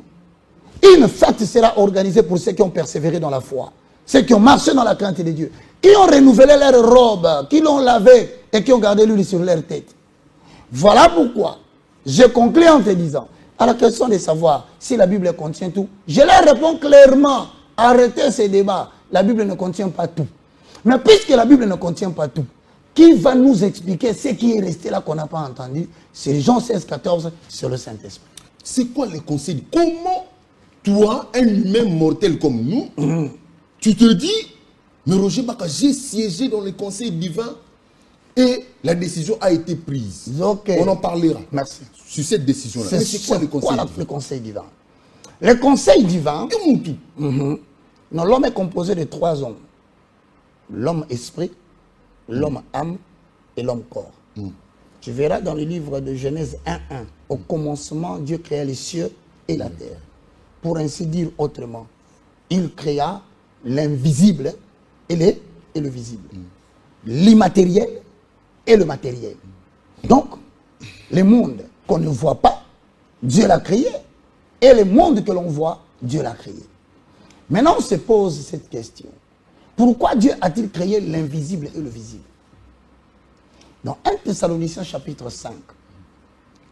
Une fête sera organisée pour ceux qui ont persévéré dans la foi, ceux qui ont marché dans la crainte de Dieu, qui ont renouvelé leurs robes, qui l'ont lavé et qui ont gardé l'huile sur leur tête. Voilà pourquoi je conclue en te disant, à la question de savoir si la Bible contient tout, je leur réponds clairement, arrêtez ces débats, la Bible ne contient pas tout. Mais puisque la Bible ne contient pas tout, qui va nous expliquer ce qui est resté là qu'on n'a pas entendu? C'est Jean 16, 14 sur le Saint-Esprit. C'est quoi les conseils? Comment toi, un humain mortel comme nous, tu te dis, mais Roger Baka, j'ai siégé dans les conseils divins et la décision a été prise. Okay. On en parlera. Merci. Sur cette décision-là. C'est quoi le conseil divin? Le conseil divin, non, l'homme est composé de 3 hommes. L'homme esprit, l'homme âme et l'homme corps. Tu verras dans le livre de Genèse 1.1, au commencement, Dieu créa les cieux et la terre. Pour ainsi dire autrement, il créa l'invisible et le visible. L'immatériel et le matériel. Donc, le monde qu'on ne voit pas, Dieu l'a créé. Et le monde que l'on voit, Dieu l'a créé. Maintenant, on se pose cette question. Pourquoi Dieu a-t-il créé l'invisible et le visible? Dans 1 Thessaloniciens chapitre 5,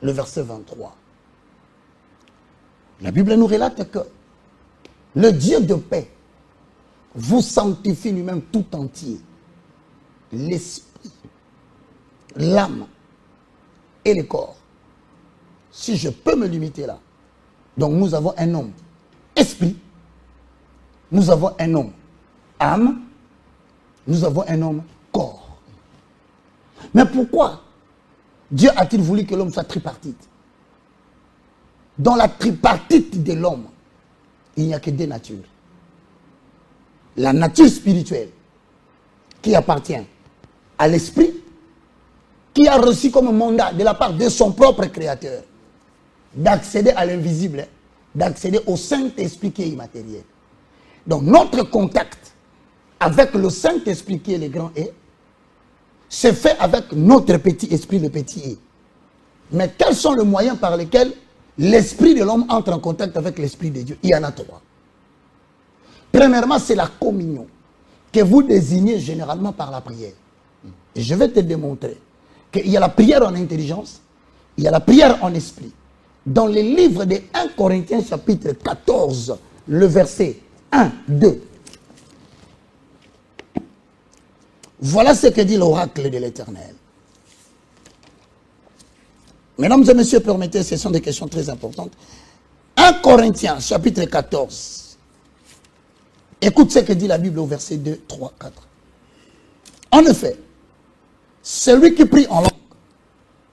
le verset 23, la Bible nous relate que le Dieu de paix vous sanctifie lui-même tout entier. L'esprit, l'âme et le corps. Si je peux me limiter là. Donc nous avons un homme esprit, nous avons un homme âme, nous avons un homme corps. Mais pourquoi Dieu a-t-il voulu que l'homme soit tripartite? Dans la tripartite de l'homme, il n'y a que deux natures. La nature spirituelle qui appartient à l'esprit, qui a reçu comme mandat de la part de son propre créateur d'accéder à l'invisible, d'accéder au Saint-Esprit qui est immatériel. Donc notre contact avec le Saint-Esprit qui est le grand E, se fait avec notre petit esprit, le petit E. Mais quels sont les moyens par lesquels l'esprit de l'homme entre en contact avec l'esprit de Dieu? Il y en a trois. Premièrement, c'est la communion que vous désignez généralement par la prière. Et je vais te démontrer qu'il y a la prière en intelligence, il y a la prière en esprit. Dans le livre de 1 Corinthiens chapitre 14, le verset 1, 2. Voilà ce que dit l'oracle de l'Éternel. Mesdames et messieurs, permettez, ce sont des questions très importantes. 1 Corinthiens chapitre 14. Écoute ce que dit la Bible au verset 2, 3, 4. En effet, celui qui prie en langue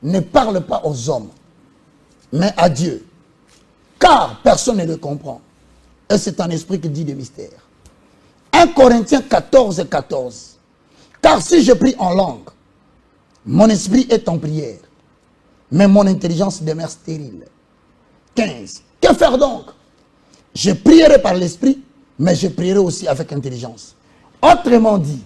ne parle pas aux hommes, mais à Dieu, car personne ne le comprend. Et c'est un esprit qui dit des mystères. 1 Corinthiens 14, 14. Car si je prie en langue, mon esprit est en prière, mais mon intelligence demeure stérile. 15. Que faire donc? Je prierai par l'esprit, mais je prierai aussi avec intelligence. Autrement dit,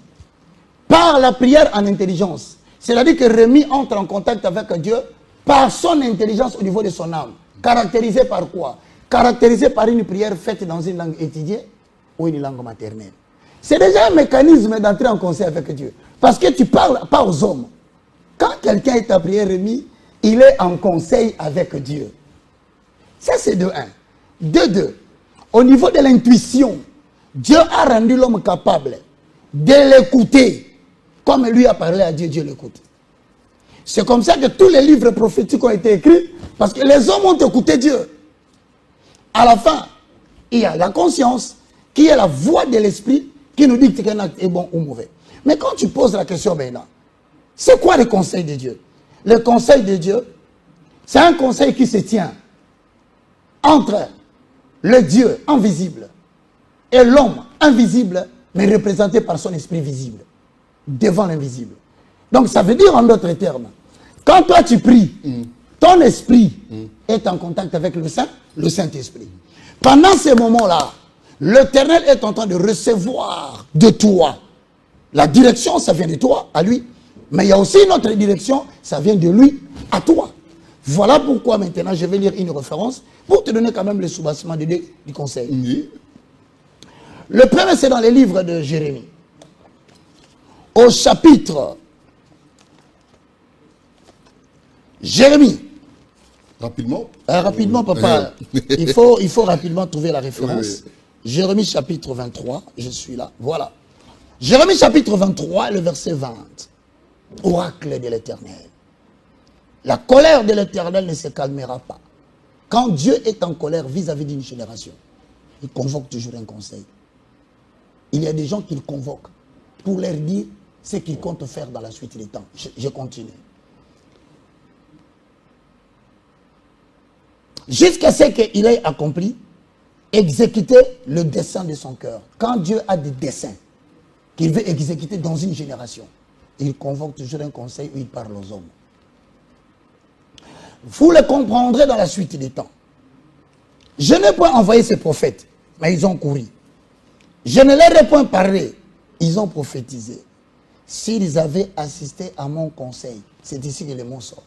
par la prière en intelligence, c'est-à-dire que Rémi entre en contact avec Dieu par son intelligence au niveau de son âme. Caractérisée par quoi? Caractérisée par une prière faite dans une langue étudiée ou une langue maternelle. C'est déjà un mécanisme d'entrer en conseil avec Dieu. Parce que tu parles pas aux hommes. Quand quelqu'un est à prière Rémi, il est en conseil avec Dieu. Ça c'est de 1. De 2. Au niveau de l'intuition, Dieu a rendu l'homme capable de l'écouter. Comme lui a parlé à Dieu, Dieu l'écoute. C'est comme ça que tous les livres prophétiques ont été écrits, parce que les hommes ont écouté Dieu. À la fin, il y a la conscience, qui est la voix de l'esprit, qui nous dit qu'un acte est bon ou mauvais. Mais quand tu poses la question maintenant, c'est quoi le conseil de Dieu? Le conseil de Dieu, c'est un conseil qui se tient entre le Dieu invisible et l'homme invisible, mais représenté par son esprit visible, devant l'invisible. Donc ça veut dire en d'autres termes, quand toi tu pries, ton esprit est en contact avec le Saint-Esprit. Pendant ces moments-là, l'Éternel est en train de recevoir de toi. La direction, ça vient de toi à lui. Mais il y a aussi une autre direction, ça vient de lui à toi. Voilà pourquoi maintenant je vais lire une référence pour te donner quand même le soubassement du conseil. Le premier, c'est dans les livres de Jérémie. Au chapitre Jérémie. Rapidement. Rapidement, papa. il faut rapidement trouver la référence. Oui. Jérémie chapitre 23, je suis là. Voilà. Jérémie chapitre 23, le verset 20. Oracle de l'Éternel. La colère de l'Éternel ne se calmera pas. Quand Dieu est en colère vis-à-vis d'une génération, il convoque toujours un conseil. Il y a des gens qu'il convoque pour leur dire ce qu'ils comptent faire dans la suite des temps. Je continue. Jusqu'à ce qu'il ait accompli, exécuter le dessein de son cœur. Quand Dieu a des desseins qu'il veut exécuter dans une génération, il convoque toujours un conseil où il parle aux hommes. Vous le comprendrez dans la suite des temps. Je n'ai pas envoyé ces prophètes, mais ils ont couru. Je ne leur ai point parlé, ils ont prophétisé. S'ils avaient assisté à mon conseil, c'est ici que le mot sort.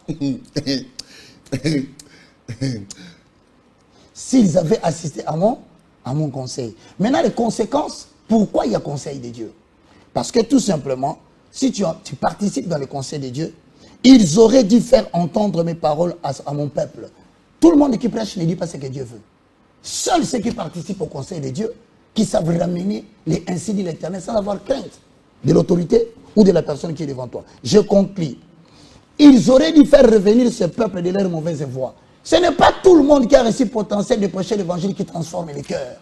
S'ils avaient assisté à à mon conseil. Maintenant, les conséquences, pourquoi il y a conseil de Dieu? Parce que tout simplement, si tu participes dans le conseil de Dieu, ils auraient dû faire entendre mes paroles à mon peuple. Tout le monde qui prêche ne dit pas ce que Dieu veut. Seuls ceux qui participent au conseil de Dieu, qui savent ramener les ainsi dit l'Éternel sans avoir crainte de l'autorité ou de la personne qui est devant toi. Je conclus. Ils auraient dû faire revenir ce peuple de leur mauvaise voie. Ce n'est pas tout le monde qui a reçu le potentiel de prêcher l'évangile qui transforme les cœurs.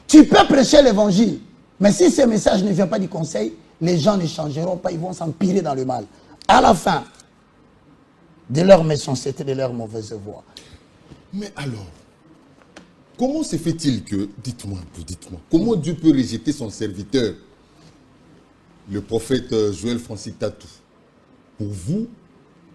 Tu peux prêcher l'évangile, mais si ce message ne vient pas du conseil, les gens ne changeront pas, ils vont s'empirer dans le mal. À la fin de leur méchanceté, de leur mauvaise voie. Mais alors, comment se fait-il que, dites-moi, comment Dieu peut rejeter son serviteur, le prophète Joël Francis Tatou? Pour vous,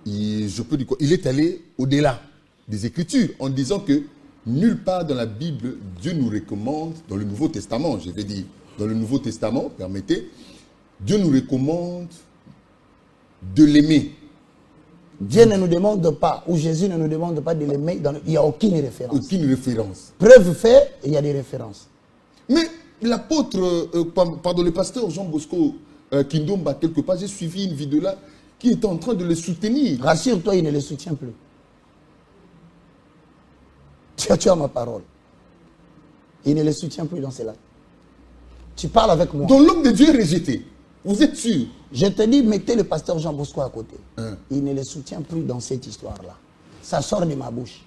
je peux dire quoi? Il est allé au-delà des Écritures en disant que nulle part dans la Bible, Dieu nous recommande, dans le Nouveau Testament, je vais dire, dans le Nouveau Testament, permettez, Dieu nous recommande de l'aimer. Dieu ne nous demande pas, ou Jésus ne nous demande pas de l'aimer, il n'y a aucune référence. Aucune référence. Preuve fait, il y a des références. Mais l'apôtre, le pasteur Jean Bosco Kindomba, quelque part, j'ai suivi une vidéo là, qui est en train de le soutenir. Rassure-toi, il ne le soutient plus. Tu as ma parole. Il ne le soutient plus dans cela. Tu parles avec moi. Donc l'homme de Dieu est rejeté. Vous êtes sûr? Je te dis, mettez le pasteur Jean Bosco à côté. Il ne le soutient plus dans cette histoire-là. Ça sort de ma bouche.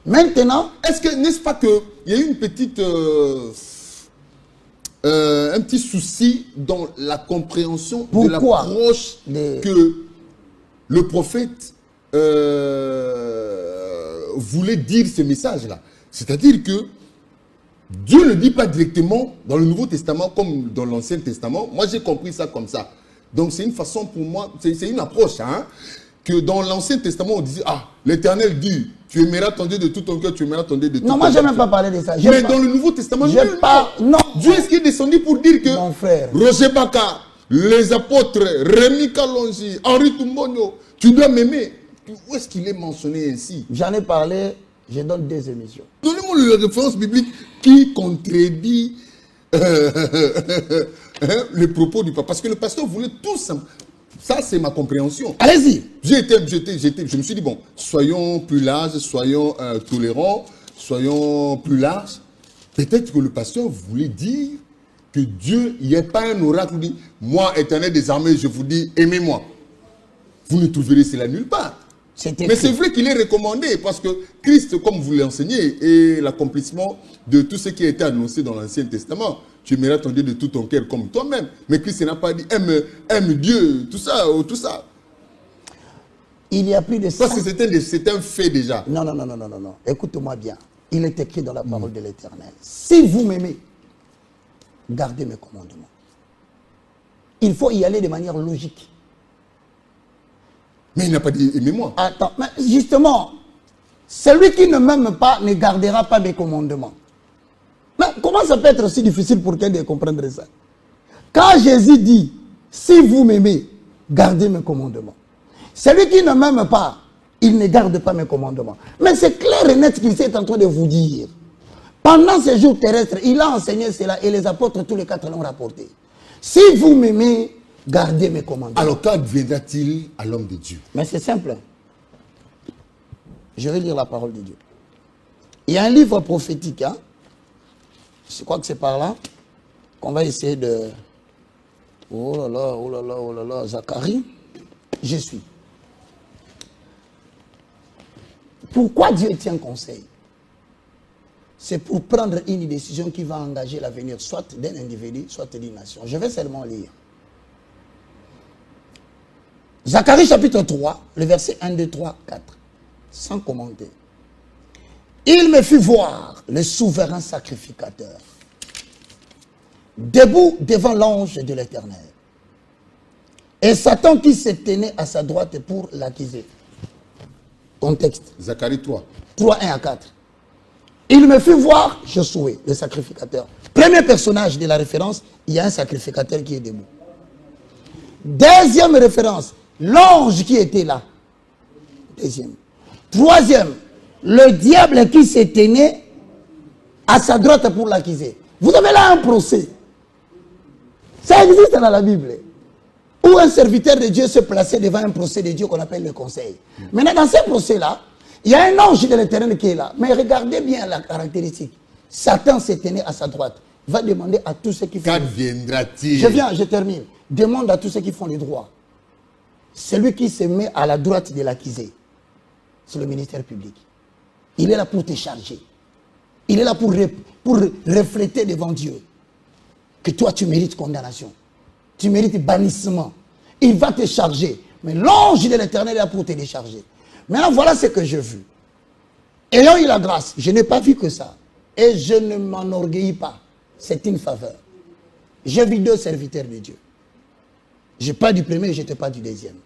Maintenant... Est-ce que, n'est-ce pas qu'il y a eu une petite... un petit souci dans la compréhension de l'approche que le prophète voulait dire ce message-là. C'est-à-dire que Dieu ne dit pas directement dans le Nouveau Testament comme dans l'Ancien Testament. Moi, j'ai compris ça comme ça. Donc, c'est une façon pour moi, c'est une approche, hein, que dans l'Ancien Testament, on disait, ah, l'Éternel dit, tu aimeras ton Dieu de tout ton cœur, tu aimeras ton Dieu de tout ton cœur. Non, moi, je n'ai même pas parlé de ça. Mais dans le Nouveau Testament, non. Dieu est-ce qu'il est descendu pour dire que mon frère, Roger Baka, les apôtres, Rémi Kalonji, Henri Toumbonio, tu dois m'aimer. Où est-ce qu'il est mentionné ainsi? J'en ai parlé, je donne 2 émissions. Donnez-moi la référence biblique qui contredit les propos du papa. Parce que le pasteur voulait tout ça. Ça, c'est ma compréhension. Allez-y. Je me suis dit, bon, soyons plus larges, soyons tolérants, soyons plus larges. Peut-être que le pasteur voulait dire que Dieu, il n'y a pas un oracle qui dit, moi, Éternel des armées, je vous dis, aimez-moi. Vous ne trouverez cela nulle part. Mais c'est vrai qu'il est recommandé parce que Christ, comme vous l'enseignez, est l'accomplissement de tout ce qui a été annoncé dans l'Ancien Testament. Tu aimeras ton Dieu de tout ton cœur comme toi-même. Mais Christ n'a pas dit aime Dieu, tout ça, tout ça. Il y a plus de ça. Parce que c'est un fait déjà. Non. Écoute-moi bien. Il est écrit dans la parole de l'Éternel. Si vous m'aimez, gardez mes commandements. Il faut y aller de manière logique. Mais il n'a pas dit aimez-moi. Attends, mais justement, celui qui ne m'aime pas ne gardera pas mes commandements. Mais comment ça peut être aussi difficile pour quelqu'un de comprendre ça? Quand Jésus dit, si vous m'aimez, gardez mes commandements. Celui qui ne m'aime pas, il ne garde pas mes commandements. Mais c'est clair et net qu'il est en train de vous dire. Pendant ces jours terrestres, il a enseigné cela et les apôtres, tous les 4 l'ont rapporté. Si vous m'aimez, gardez mes commandements. Alors qu'adviendra-t-il à l'homme de Dieu? Mais c'est simple. Je vais lire la parole de Dieu. Il y a un livre prophétique, hein? Je crois que c'est par là qu'on va essayer de... Oh là là, Zacharie, je suis. Pourquoi Dieu tient conseil? C'est pour prendre une décision qui va engager l'avenir, soit d'un individu, soit d'une nation. Je vais seulement lire. Zacharie chapitre 3, le verset 1, 2, 3, 4. Sans commenter. Il me fit voir le souverain sacrificateur, debout devant l'ange de l'Éternel. Et Satan qui se tenait à sa droite pour l'accuser. Contexte. Zacharie 3. 3, 1 à 4. Il me fit voir Josué, le sacrificateur. Premier personnage de la référence, il y a un sacrificateur qui est debout. Deuxième référence, l'ange qui était là. Deuxième. Troisième, le diable qui se tenait à sa droite pour l'accuser. Vous avez là un procès. Ça existe dans la Bible. Où un serviteur de Dieu se plaçait devant un procès de Dieu qu'on appelle le conseil. Maintenant, dans ce procès-là, il y a un ange de l'Éternel qui est là. Mais regardez bien la caractéristique. Satan s'est tenu à sa droite. Va demander à tous ceux qui font... Qu'adviendra-t-il? Je termine. Demande à tous ceux qui font le droit. Celui qui se met à la droite de l'accusé, c'est le ministère public. Il est là pour te charger. Il est là pour refléter devant Dieu que toi tu mérites condamnation. Tu mérites bannissement. Il va te charger. Mais l'ange de l'Éternel est là pour te décharger. Maintenant, voilà ce que j'ai vu. Ayant eu la grâce, je n'ai pas vu que ça. Et je ne m'enorgueillis pas. C'est une faveur. J'ai vu 2 serviteurs de Dieu. Je parle du premier et je te parle du deuxième.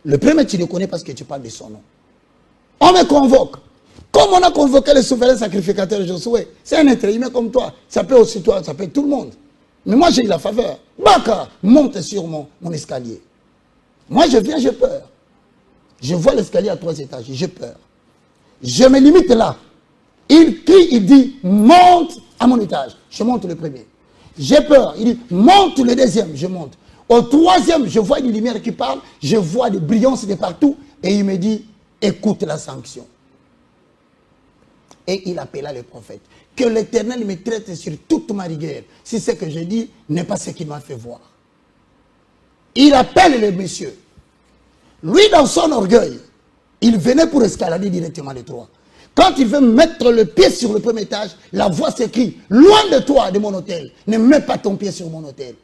Le premier, tu le connais parce que tu parles de son nom. On me convoque. Comme on a convoqué le souverain sacrificateur Josué, c'est un être humain comme toi. Ça peut aussi toi, ça peut tout le monde. Mais moi, j'ai eu la faveur. Baka, monte sur mon escalier. Moi, je viens, j'ai peur. Je vois l'escalier à 3 étages, j'ai peur. Je me limite là. Il crie, il dit, monte à mon étage. Je monte le premier. J'ai peur. Il dit, monte le deuxième. Je monte. Au 3e, je vois une lumière qui parle. Je vois des brillances de partout. Et il me dit, écoute la sanction. Et il appela le prophète. Que l'Éternel me traite sur toute ma rigueur. Si ce que je dis n'est pas ce qu'il m'a fait voir. Il appelle le monsieur. Lui, dans son orgueil, il venait pour escalader directement les 3. Quand il veut mettre le pied sur le premier étage, la voix s'écrit, loin de toi, de mon hôtel. Ne mets pas ton pied sur mon hôtel.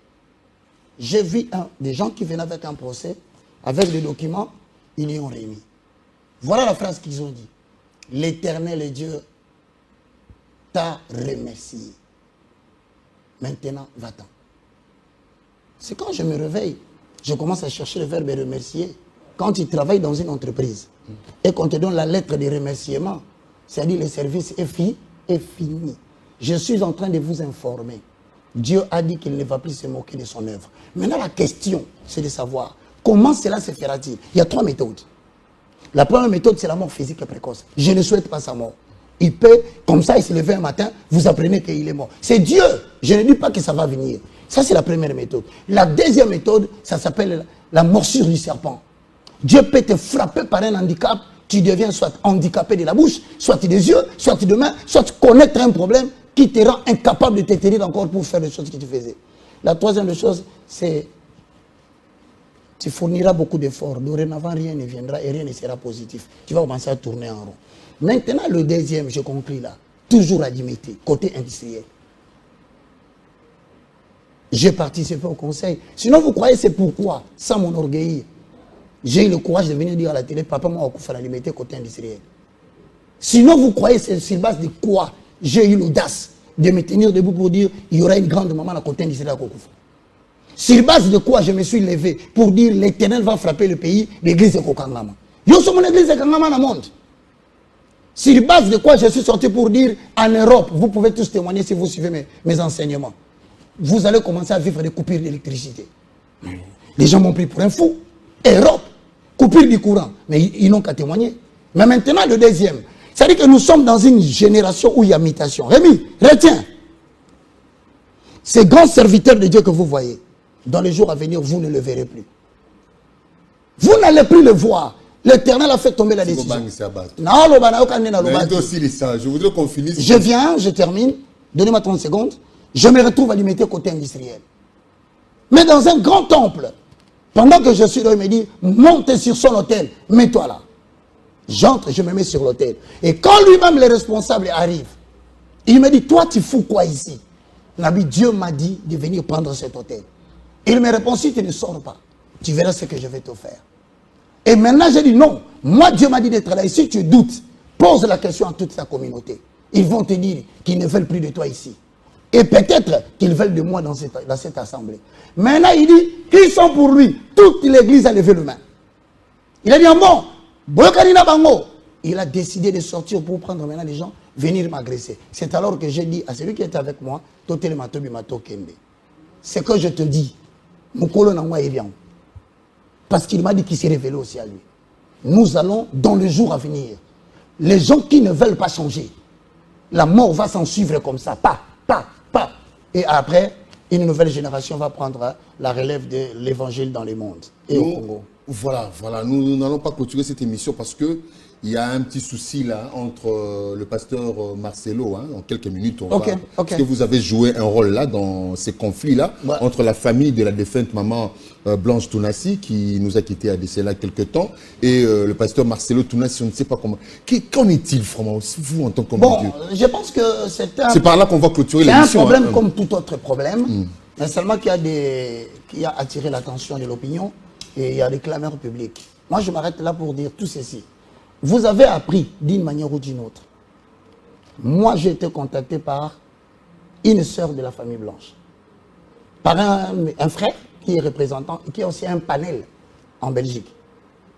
J'ai vu des gens qui venaient avec un procès, avec des documents, ils y ont remis. Voilà la phrase qu'ils ont dit. L'Éternel Dieu t'a remercié. Maintenant, va-t'en. C'est quand je me réveille, je commence à chercher le verbe remercier. Quand tu travailles dans une entreprise et qu'on te donne la lettre de remerciement, c'est-à-dire le service est fini. Je suis en train de vous informer. Dieu a dit qu'il ne va plus se moquer de son œuvre. Maintenant, la question, c'est de savoir comment cela se fera-t-il. Il y a 3 méthodes. La première méthode, c'est la mort physique et précoce. Je ne souhaite pas sa mort. Il peut, comme ça, il se lève un matin, vous apprenez qu'il est mort. C'est Dieu. Je ne dis pas que ça va venir. Ça, c'est la première méthode. La deuxième méthode, ça s'appelle la morsure du serpent. Dieu peut te frapper par un handicap, tu deviens soit handicapé de la bouche, soit des yeux, soit de main, soit connaître un problème qui te rend incapable de te tenir encore pour faire les choses que tu faisais. La troisième chose, c'est tu fourniras beaucoup d'efforts. Dorénavant, rien ne viendra et rien ne sera positif. Tu vas commencer à tourner en rond. Maintenant, le deuxième, je conclue là, toujours à limiter, côté industriel. J'ai participé au conseil. Sinon, vous croyez c'est pourquoi, sans mon orgueil, j'ai eu le courage de venir dire à la télé, papa, moi, on la limiter côté industriel. Sinon, vous croyez c'est sur base de quoi j'ai eu l'audace de me tenir debout pour dire il y aura une grande maman à côté industriel à Kokoufou. Sur base de quoi je me suis levé pour dire l'Éternel va frapper le pays, l'église de Kokangama. Je suis mon église de Kokangama dans le monde. Sur base de quoi je suis sorti pour dire en Europe, vous pouvez tous témoigner si vous suivez mes enseignements. Vous allez commencer à vivre des coupures d'électricité. Les gens m'ont pris pour un fou. Europe, coupure du courant. Mais ils n'ont qu'à témoigner. Mais maintenant, le deuxième. C'est-à-dire que nous sommes dans une génération où il y a mutation. Rémi, retiens. Ces grands serviteurs de Dieu que vous voyez, dans les jours à venir, vous ne le verrez plus. Vous n'allez plus le voir. L'Éternel a fait tomber la décision. Je voudrais qu'on finisse. Je viens, je termine. Donnez-moi 30 secondes. Je me retrouve à limiter côté industriel. Mais dans un grand temple, pendant que je suis là, il me dit, monte sur son hôtel, mets-toi là. J'entre, je me mets sur l'hôtel. Et quand lui-même, le responsable, arrive, il me dit, toi, tu fous quoi ici? Nabi, Dieu m'a dit de venir prendre cet hôtel. Il me répond, si tu ne sors pas, tu verras ce que je vais te faire. Et maintenant, j'ai dit, non, moi, Dieu m'a dit d'être là. Et si tu doutes, pose la question à toute ta communauté. Ils vont te dire qu'ils ne veulent plus de toi ici. Et peut-être qu'ils veulent de moi dans cette assemblée. Maintenant, il dit, qui sont pour lui? Toute l'église a levé le main. Il a dit, bon, il a décidé de sortir pour prendre maintenant les gens, venir m'agresser. C'est alors que j'ai dit à celui qui était avec moi, c'est que je te dis, parce qu'il m'a dit qu'il s'est révélé aussi à lui. Nous allons, dans le jour à venir, les gens qui ne veulent pas changer, La mort va s'en suivre comme ça, pas. Et après, une nouvelle génération va prendre la relève de l'évangile dans les mondes et au Congo. Voilà, nous n'allons pas clôturer cette émission parce que il y a un petit souci là entre le pasteur Marcelo, en quelques minutes on va... Parce que vous avez joué un rôle là dans ces conflits-là entre la famille de la défunte maman Blanche Tounassi qui nous a quittés à décès là quelque temps et le pasteur Marcelo Tounassi, on ne sait pas comment... Qu'en est-il vraiment, vous en tant qu'homme de Dieu? Je pense que c'est par là qu'on va clôturer l'émission. C'est un problème comme tout autre problème, mais seulement qui a attiré l'attention de l'opinion et il y a des clameurs publiques. Moi je m'arrête là pour dire tout ceci. Vous avez appris d'une manière ou d'une autre. Moi, j'ai été contacté par une sœur de la famille Blanche, par un frère qui est représentant et qui a aussi un panel en Belgique.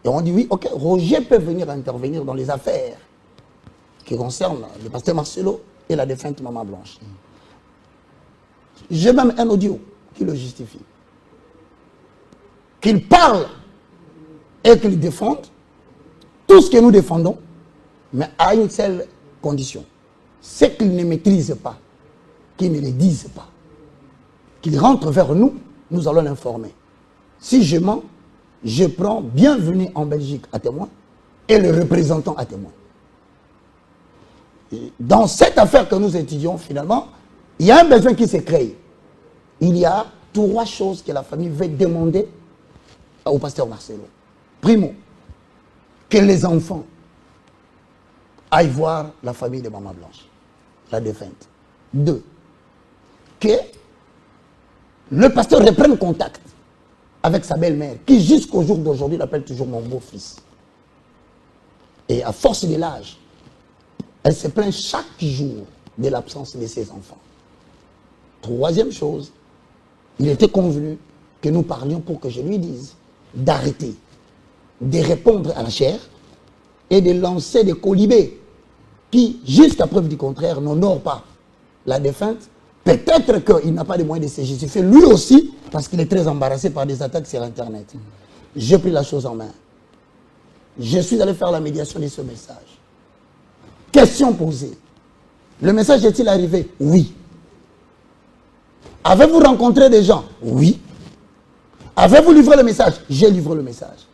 Et on dit oui, ok, Roger peut venir intervenir dans les affaires qui concernent le pasteur Marcelo et la défunte maman Blanche. J'ai même un audio qui le justifie. Qu'il parle et qu'il défende tout ce que nous défendons, mais à une seule condition. Ce qu'ils ne maîtrisent pas, qu'ils ne le disent pas, qu'ils rentrent vers nous, nous allons l'informer. Si je mens, je prends bienvenue en Belgique à témoin et le représentant à témoin. Et dans cette affaire que nous étudions, finalement, il y a un besoin qui se crée. Il y a 3 choses que la famille veut demander au pasteur Marcelo. Primo, que les enfants aillent voir la famille de Maman Blanche, la défunte. 2, que le pasteur reprenne contact avec sa belle-mère, qui jusqu'au jour d'aujourd'hui l'appelle toujours mon beau-fils. Et à force de l'âge, elle se plaint chaque jour de l'absence de ses enfants. 3e chose, il était convenu que nous parlions pour que je lui dise d'arrêter de répondre à la chair et de lancer des colibés qui, jusqu'à preuve du contraire, n'honorent pas la défunte. Peut-être qu'il n'a pas de moyens de se justifier, lui aussi, parce qu'il est très embarrassé par des attaques sur Internet. J'ai pris la chose en main. Je suis allé faire la médiation de ce message. Question posée. Le message est-il arrivé? Oui. Avez-vous rencontré des gens? Oui. Avez-vous livré le message? J'ai livré le message.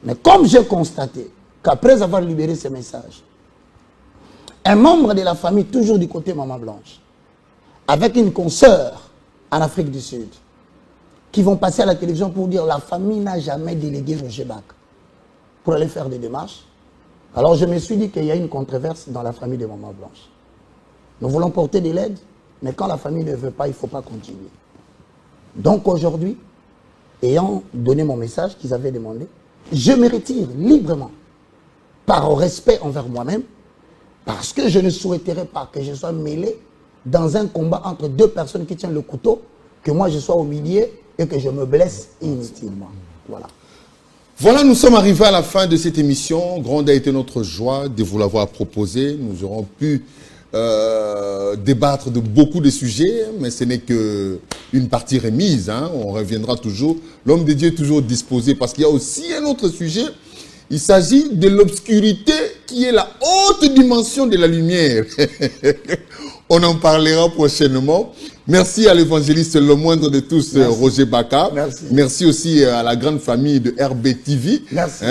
Mais comme j'ai constaté qu'après avoir libéré ce message, un membre de la famille, toujours du côté Maman Blanche, avec une consoeur en Afrique du Sud, qui vont passer à la télévision pour dire la famille n'a jamais délégué Roger Bach pour aller faire des démarches. Alors je me suis dit qu'il y a une controverse dans la famille de Maman Blanche. Nous voulons porter de l'aide, mais quand la famille ne veut pas, il ne faut pas continuer. Donc aujourd'hui, ayant donné mon message qu'ils avaient demandé, je me retire librement, par respect envers moi-même, parce que je ne souhaiterais pas que je sois mêlé dans un combat entre 2 personnes qui tiennent le couteau, que moi je sois au milieu et que je me blesse inutilement. Voilà. Voilà, nous sommes arrivés à la fin de cette émission. Grande a été notre joie de vous l'avoir proposé. Nous aurons pu débattre de beaucoup de sujets, mais ce n'est qu'une partie remise. On reviendra toujours. L'homme de Dieu est toujours disposé parce qu'il y a aussi un autre sujet. Il s'agit de l'obscurité qui est la haute dimension de la lumière. On en parlera prochainement. Merci à l'évangéliste le moindre de tous, merci. Roger Baka. Merci. Merci aussi à la grande famille de RBTV. Merci.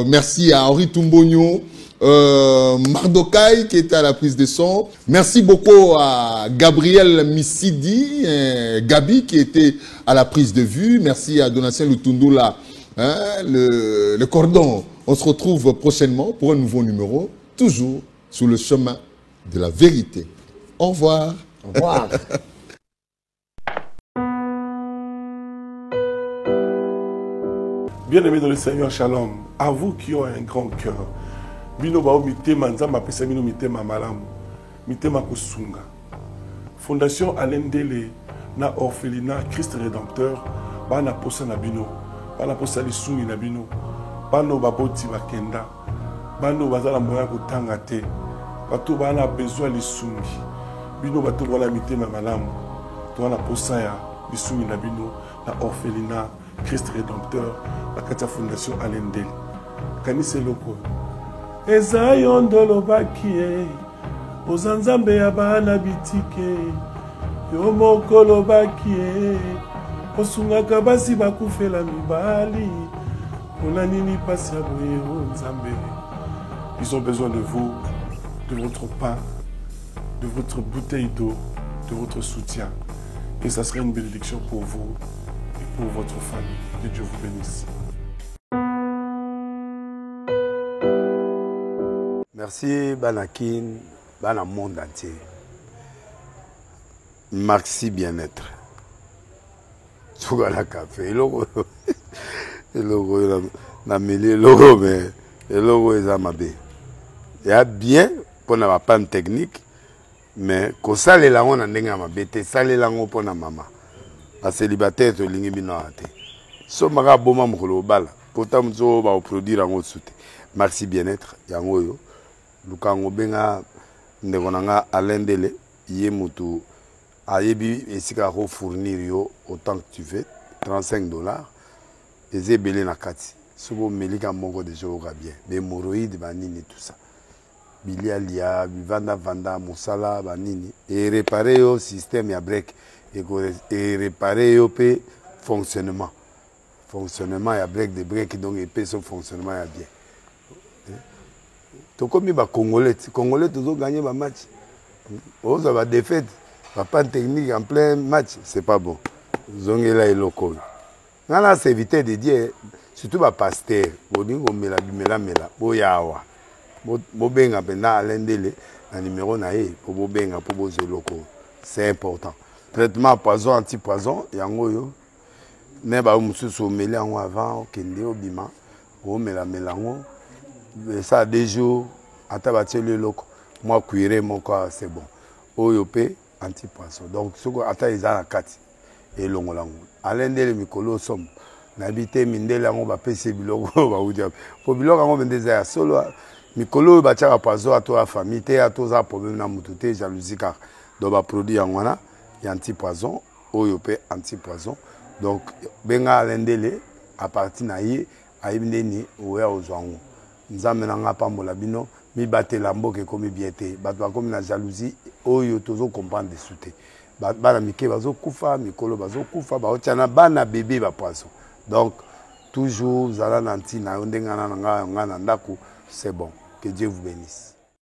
Merci à Henri Toumbogno, Mardokai qui était à la prise de son. Merci beaucoup à Gabriel Missidi, Gabi qui était à la prise de vue. Merci à Donatien Lutundula, le cordon. On se retrouve prochainement pour un nouveau numéro, toujours sur le chemin de la vérité. Au revoir. Au revoir. Bien-aimés dans le Seigneur, shalom. À vous qui ont un grand cœur. Bino bao mitema nzamba pesa bino mitema malamu. Mitema kusunga. Fondation Alendele na orphelinat Christ Rédempteur bana posa na bino. Bana posa lisungi na bino. Bano baboti bakenda. Bano bazala moya kutanga te. Bato bana besoin lisungi. Bino bato wala mitema malamu. To wana posa ya lisungi na bino na orphelinat Christ Rédempteur, la Katia Fondation Alendel. Kanise loko. Ezayon dolo bakie, Ozanzambe ya bana bitike yo mokolo bakie osungaka basi bakufela mibali pona nini pasi ya boye o Nzambe. Ils ont besoin de vous, de votre pain, de votre bouteille d'eau, de votre soutien. Et ça serait une bénédiction pour vous et pour votre famille. Que Dieu vous bénisse. Merci Banakin, Bana monde entier. Maxi bien-être. Sougala café, logo na mêlé logo mais logo est amabé. Il y a bien pour na panne technique mais ko sale la on ndenge amabé te sale la ngo pour na mama. Ba célibataire to lingi bino ate. So maka boma mukolo bala. Pourtant mzo ba produire ngo soute. Maxi bien-être yango yo. Lukango benga ndeko nanga alendele ye mutu ayebi esika ko fournir yo autant que tu veux $35 et belé na kati sobo melika moko de joga bien des hémorroïdes banini tout ça bilialia vanda musala banini et réparer yo système ya break et réparer yo pe fonctionnement ya break de break donc et pe son fonctionnement ya bien. To komi ba congolais toujours gagner ba match. On ça va défaite, pas technique en plein match, c'est pas bon. Zongela et loco. Ngala c'est éviter de dire surtout ba pasteur, bolingo mela boyawa. Bo benga penda alendele na numéro na ye pour bo benga pour bo loco. C'est important. Traitement poison anti-poison yango yo. Ne ba mususu meli yango avant kende obima. O melango. Ça des jours à tabatele loco moi cuire mon corps c'est bon oyopé anti-poisson donc ce que ata ezala kati et longolango alendele mikolo som nabité mindele ngo ba pese biloko ba udia po biloko ngo bendeza ya solo mikolo ba tchaka poisson à toi famille te à toi problème na mututé jalousie car do ba produit ngwana ya anti-poisson oyopé anti-poisson donc benga alendele à partir na ye ayibindeni oya ozwango nzambe nanga pambola bino mi batela mboke komi biete bato bakomi na jalousie oyo tozo comprendre dessus te bana mike bazo kufa mikolo bazo kufa baotiana bana bébé ba poisson donc toujours zala na ntina ndengana nga na ndako c'est bon que Dieu vous bénisse.